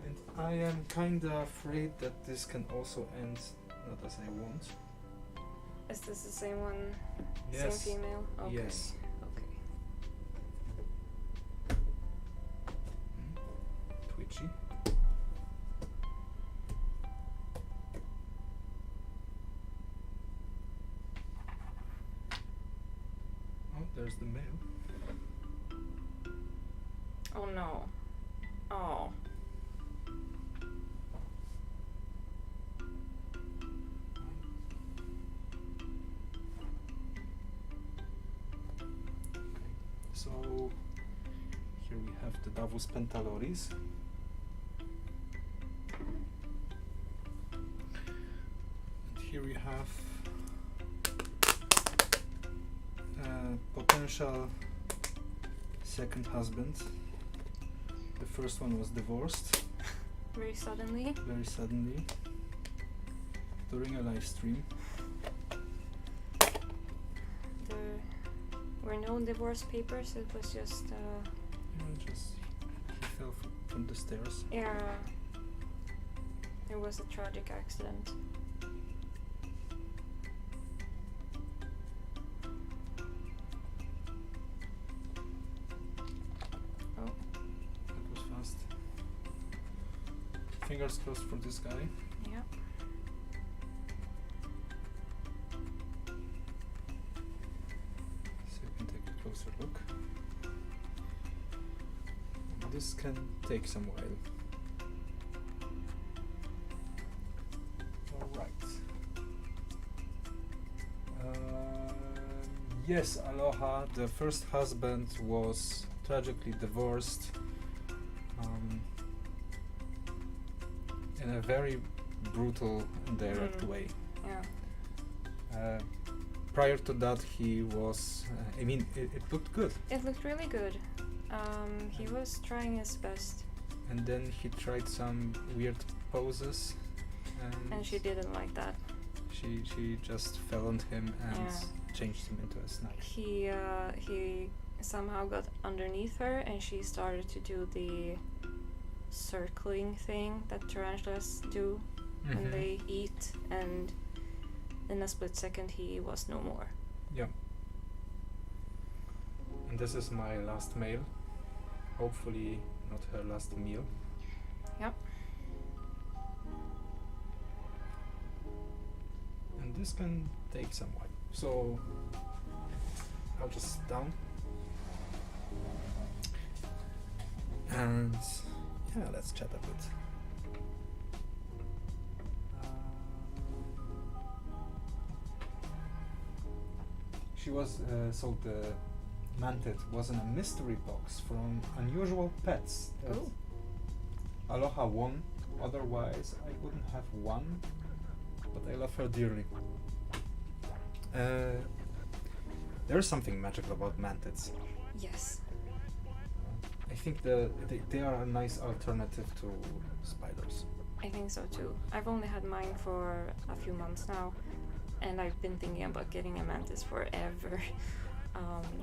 And I am kinda afraid that this can also end not as I want. Is this the same one? Yes. Same female? Okay. Yes. Okay. Twitchy. Oh, there's the male. Oh no. Oh. So here we have the Davus pentaloris. And here we have potential second husband. The first one was divorced Very suddenly. very suddenly during a live stream. There were no divorce papers. It was just Just he fell from the stairs. yeah. It was a tragic accident. Oh, That was fast. Fingers crossed for this guy. yeah. So you can take a closer look. This can take some while. Alright. Yes, Aloha. The first husband was tragically divorced in a very brutal and direct way. Yeah. Prior to that, he was. It looked good. It looked really good. He was trying his best, And then he tried some weird poses, and she didn't like that. She just fell on him and Yeah. changed him into a snack. He somehow got underneath her, and she started to do the circling thing that tarantulas do when they eat, and in a split second he was no more. Yeah. And this is my last meal. Hopefully not her last meal. Yep. And this can take some while. So I'll just sit down. And yeah, let's chat a bit. She was so the mantid was in a mystery box from Unusual Pets that Ooh. Aloha won. Otherwise, I wouldn't have won. But I love her dearly. There's something magical about mantids. Yes. I think they are a nice alternative to spiders. I think so too. I've only had mine for a few months now, and I've been thinking about getting a mantis forever.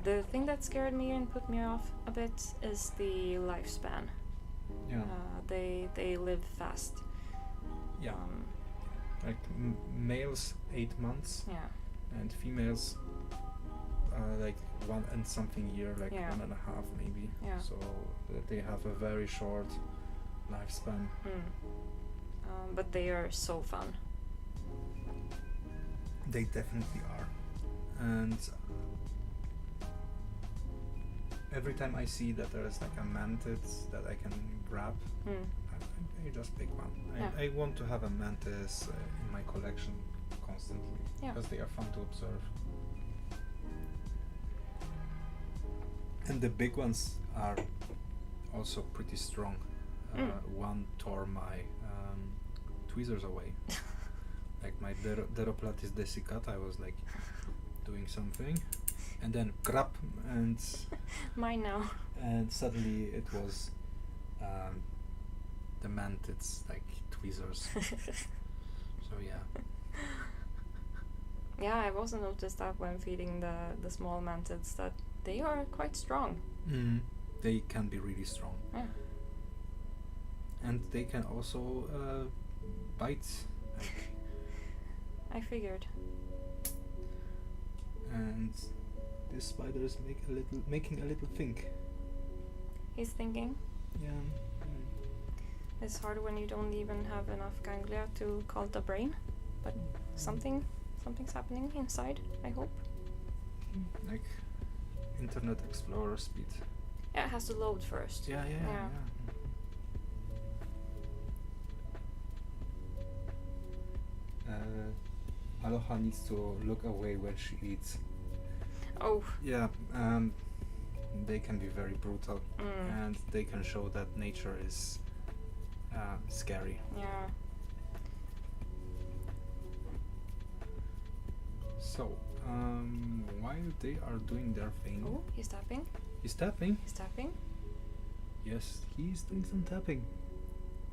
The thing that scared me and put me off a bit is the lifespan. Yeah. They live fast. Yeah. Like males 8 months Yeah. and females like 1 and something year, like Yeah. 1.5 maybe. Yeah. So they have a very short lifespan. But they are so fun. They definitely are. And every time I see that there is like a mantid that I can grab, I just pick one. Yeah. I want to have a mantis in my collection constantly Yeah. because they are fun to observe. And the big ones are also pretty strong. One tore my tweezers away. Like my Deroplatis desiccata, I was like doing something, and then crap, and Mine now. and suddenly it was the mantids, like tweezers. So yeah. Yeah, I've also noticed that when feeding the small mantids that they are quite strong. They can be really strong. Yeah. And they can also bite. I figured. And this spider is making a little think. He's thinking. Yeah. It's hard when you don't even have enough ganglia to call it a brain, but something's happening inside, I hope. Like Internet Explorer speed. Yeah, it has to load first. Yeah. Aloha needs to look away when she eats. Oh. Yeah, they can be very brutal, and they can show that nature is scary. Yeah. So, while they are doing their thing, Oh, he's tapping. He's tapping? He's tapping. Yes, he's doing some tapping.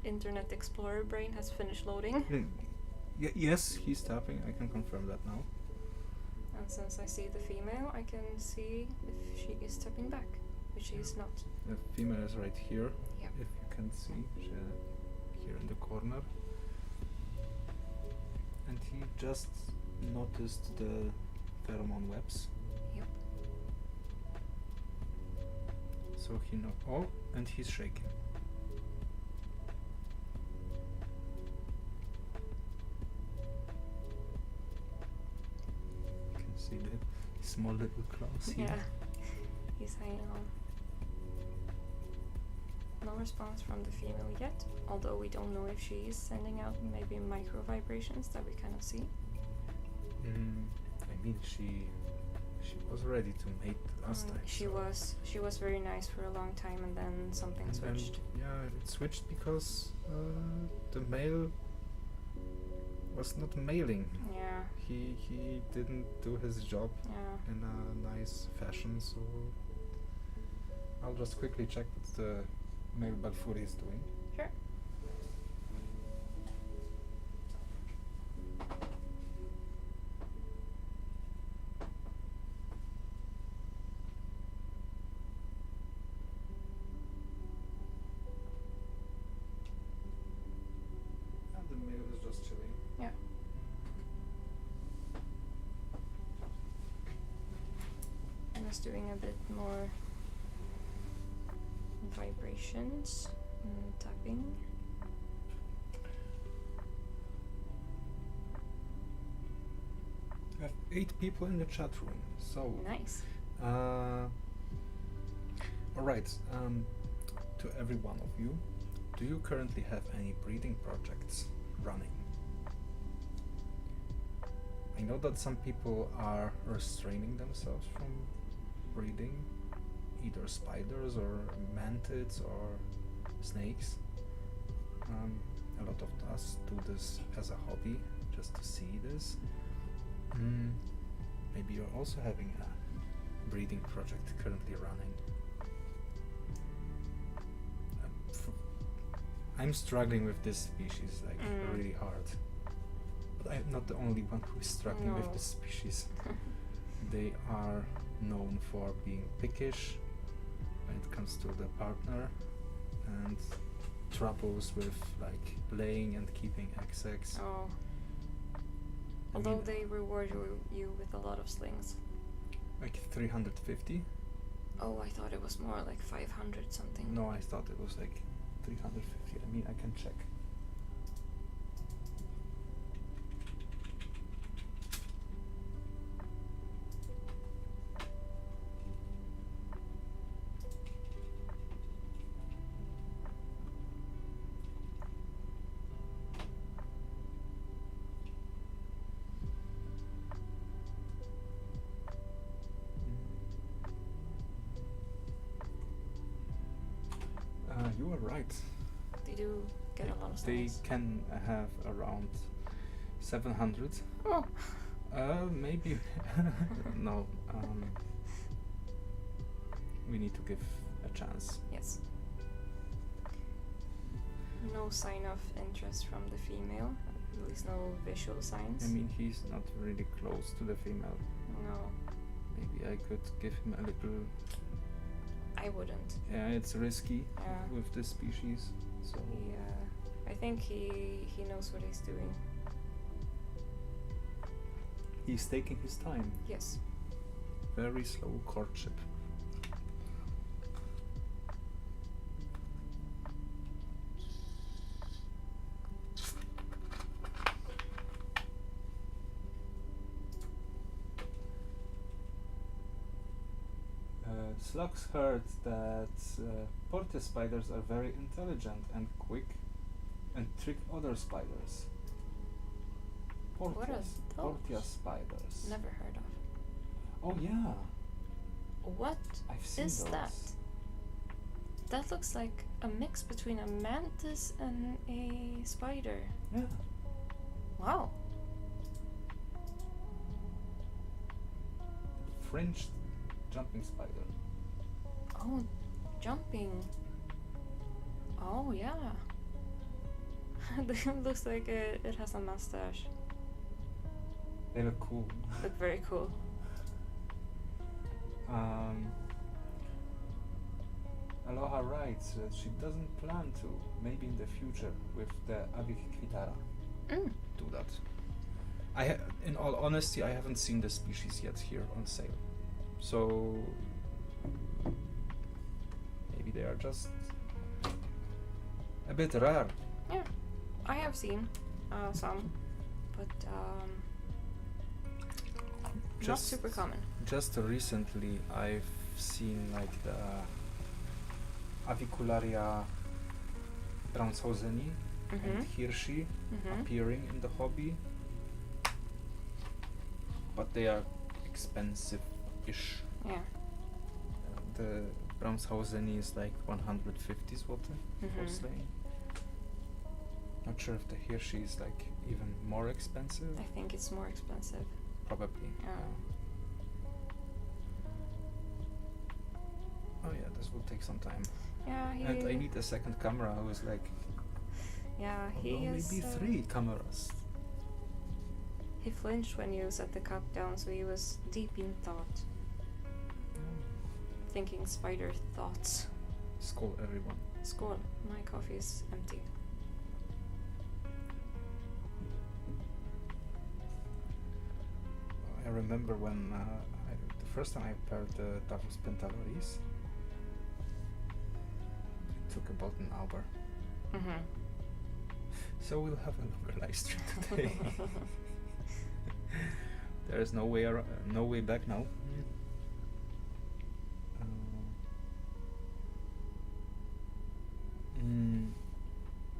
Internet Explorer brain has finished loading. Yes, he's tapping. I can confirm that now. And since I see the female, I can see if she is tapping back, which she is not. The female is right here. Yep. If you can see, here in the corner. And he just noticed the pheromone webs. Yep. So he know. Oh, and he's shaking. You can see the small little claws here. Yeah. He's hanging on. No response from the female yet, although we don't know if she is sending out maybe micro vibrations that we cannot see. I mean, she was ready to mate last time. She was very nice for a long time, and then something And switched. yeah, it switched because the male was not mailing. Yeah. He didn't do his job Yeah. in a nice fashion, so I'll just quickly check what the male Balfour is doing. Sure. And the male is just chilling. Yeah. I'm just doing a bit more vibrations, tapping. I have 8 people in the chat room, so Nice. alright, to every one of you, do you currently have any breeding projects running? I know that some people are restraining themselves from breeding either spiders or mantids or snakes. A lot of us do this as a hobby, just to see this. Maybe you're also having a breeding project currently running. I'm struggling with this species like really hard. But I'm not the only one who is struggling with No. this species. They are known for being pickish when it comes to the partner, and troubles with like laying and keeping eggs. Oh. I Although mean, they reward you with a lot of slings. like 350. Oh, I thought it was more like 500 something. No, I thought it was like 350. I mean, I can check. You are right. They do get a lot of They slings. can have around 700. Oh. Maybe. No. We need to give a chance. Yes. No sign of interest from the female. At least no visual signs. I mean, he's not really close to the female. No, Maybe I could give him a little. I wouldn't. Yeah, it's risky Yeah. with this species. So I think he knows what he's doing. he's taking his time. Yes. Very slow courtship. Slugs heard that Portia spiders are very intelligent and quick and trick other spiders. What are Portia those? spiders. Never heard of. Oh yeah, What I've seen is those. that? That looks like a mix between a mantis and a spider. Yeah. Wow. Fringed jumping spider. Oh, jumping. Oh, yeah. It looks like it has a mustache. They look cool. Look very cool. Aloha writes that she doesn't plan to, maybe in the future, with the Aviquitara, do that. In all honesty, I haven't seen the species yet here on sale. So maybe they are just a bit rare. Yeah, I have seen some, but not super common. Just recently, I've seen like the Avicularia Braunshausenii and Hirschi appearing in the hobby, but they are expensive-ish. Yeah. The Braunshausenii is like 150 zloty for slaying. Not sure if the Hirschi is like even more expensive. I think it's more expensive. Probably. Oh yeah, this will take some time. Yeah, And I need a second camera who is like, yeah, he is. Maybe 3 cameras. He flinched when you set the cup down, so he was deep in thought. Thinking spider thoughts. Skål, everyone. Skål. My coffee is empty. I remember when the first time I paired the Tavus Pentaloris, it took about an hour. So we'll have a longer live stream today. There is no way back now.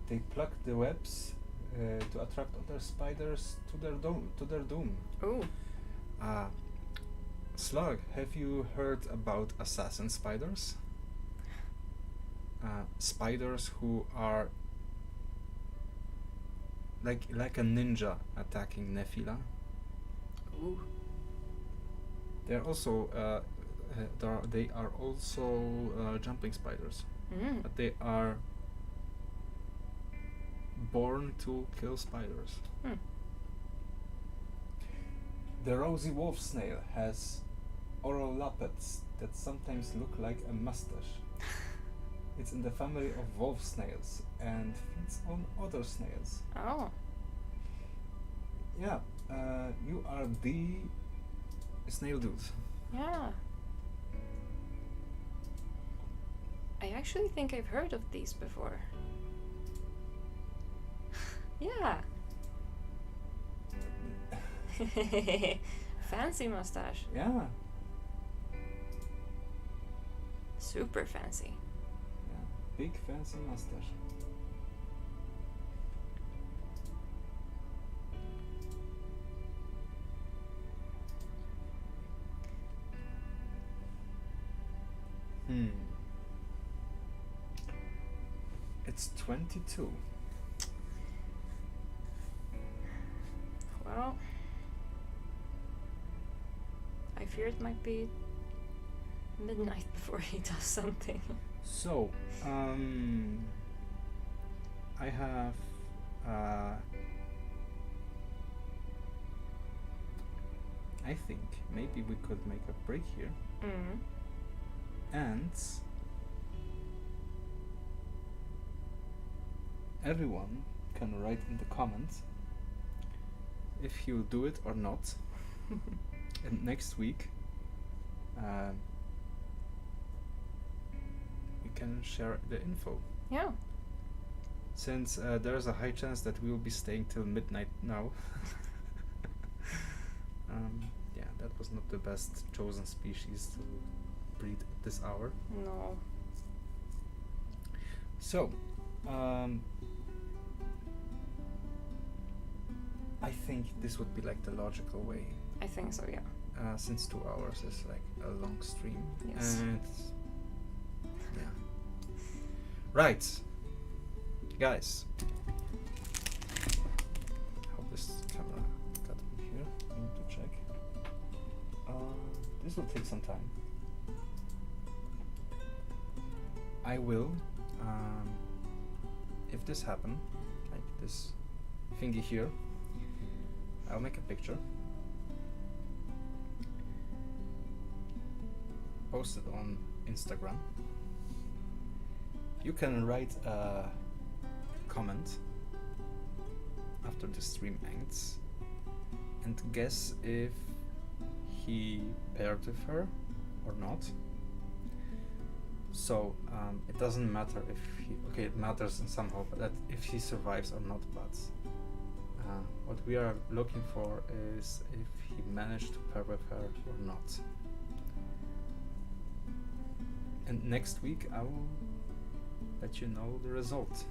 They pluck the webs to attract other spiders to their doom. Oh. Slug, have you heard about assassin spiders? Spiders who are like a ninja attacking Nephila. Ooh. They're also they are also jumping spiders, but they are born to kill spiders. The rosy wolf snail has oral lappets that sometimes look like a mustache. It's in the family of wolf snails and feeds on other snails. Oh. Yeah, you are the snail dude. Yeah. I actually think I've heard of these before. Yeah. Fancy mustache. Yeah. Super fancy. Yeah. Big fancy mustache. It's 22. Well, I fear it might be midnight before he does something. So, I have I think maybe we could make a break here. And everyone can write in the comments if you do it or not. And next week we can share the info. Yeah. Since there's a high chance that we will be staying till midnight now. Yeah, that was not the best chosen species to breed at this hour. No. So, I think this would be like the logical way. I think so, yeah. Since 2 hours is like a long stream. Yes. And yeah. Right. Guys. How this camera got me here. I need to check. This will take some time. I will, if this happen, like this thingy here, I'll make a picture, post it on Instagram. You can write a comment after the stream ends and guess if he paired with her or not. So it doesn't matter if he, okay, it matters in somehow, but that if he survives or not, but what we are looking for is if he managed to pair with her or not. And next week I will let you know the result.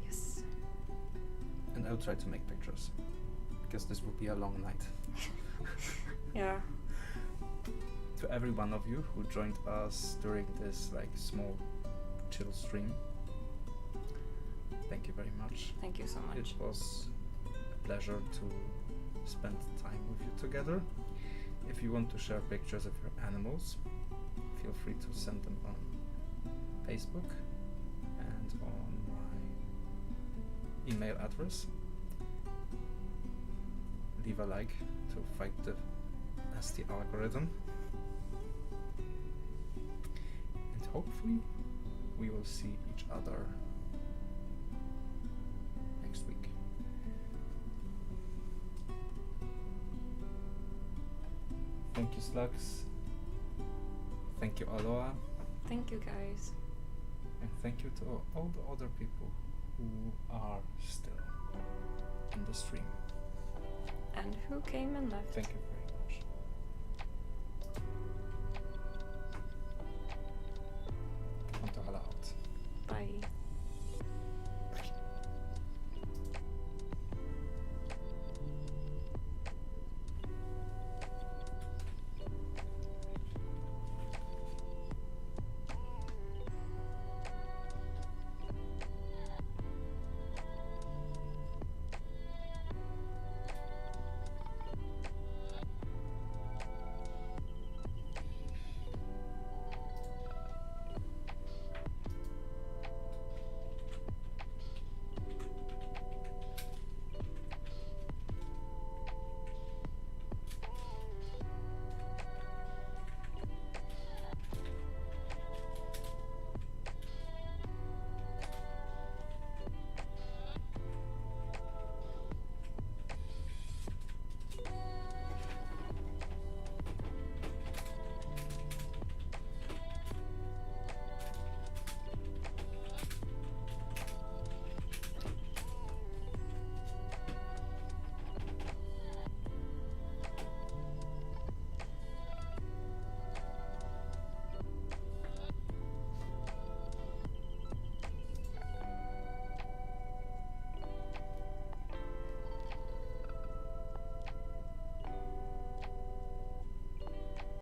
Yes. And I'll try to make pictures, because this will be a long night. Yeah. To every one of you who joined us during this like small chill stream, thank you very much. Thank you so much. It was a pleasure to spend time with you together. If you want to share pictures of your animals, feel free to send them on Facebook and on my email address. Leave a like to fight the nasty algorithm. And hopefully we will see each other next week. Thank you, Slugs. Thank you, Aloha. Thank you, guys. And thank you to all the other people who are still in the stream. And who came and left. Thank you very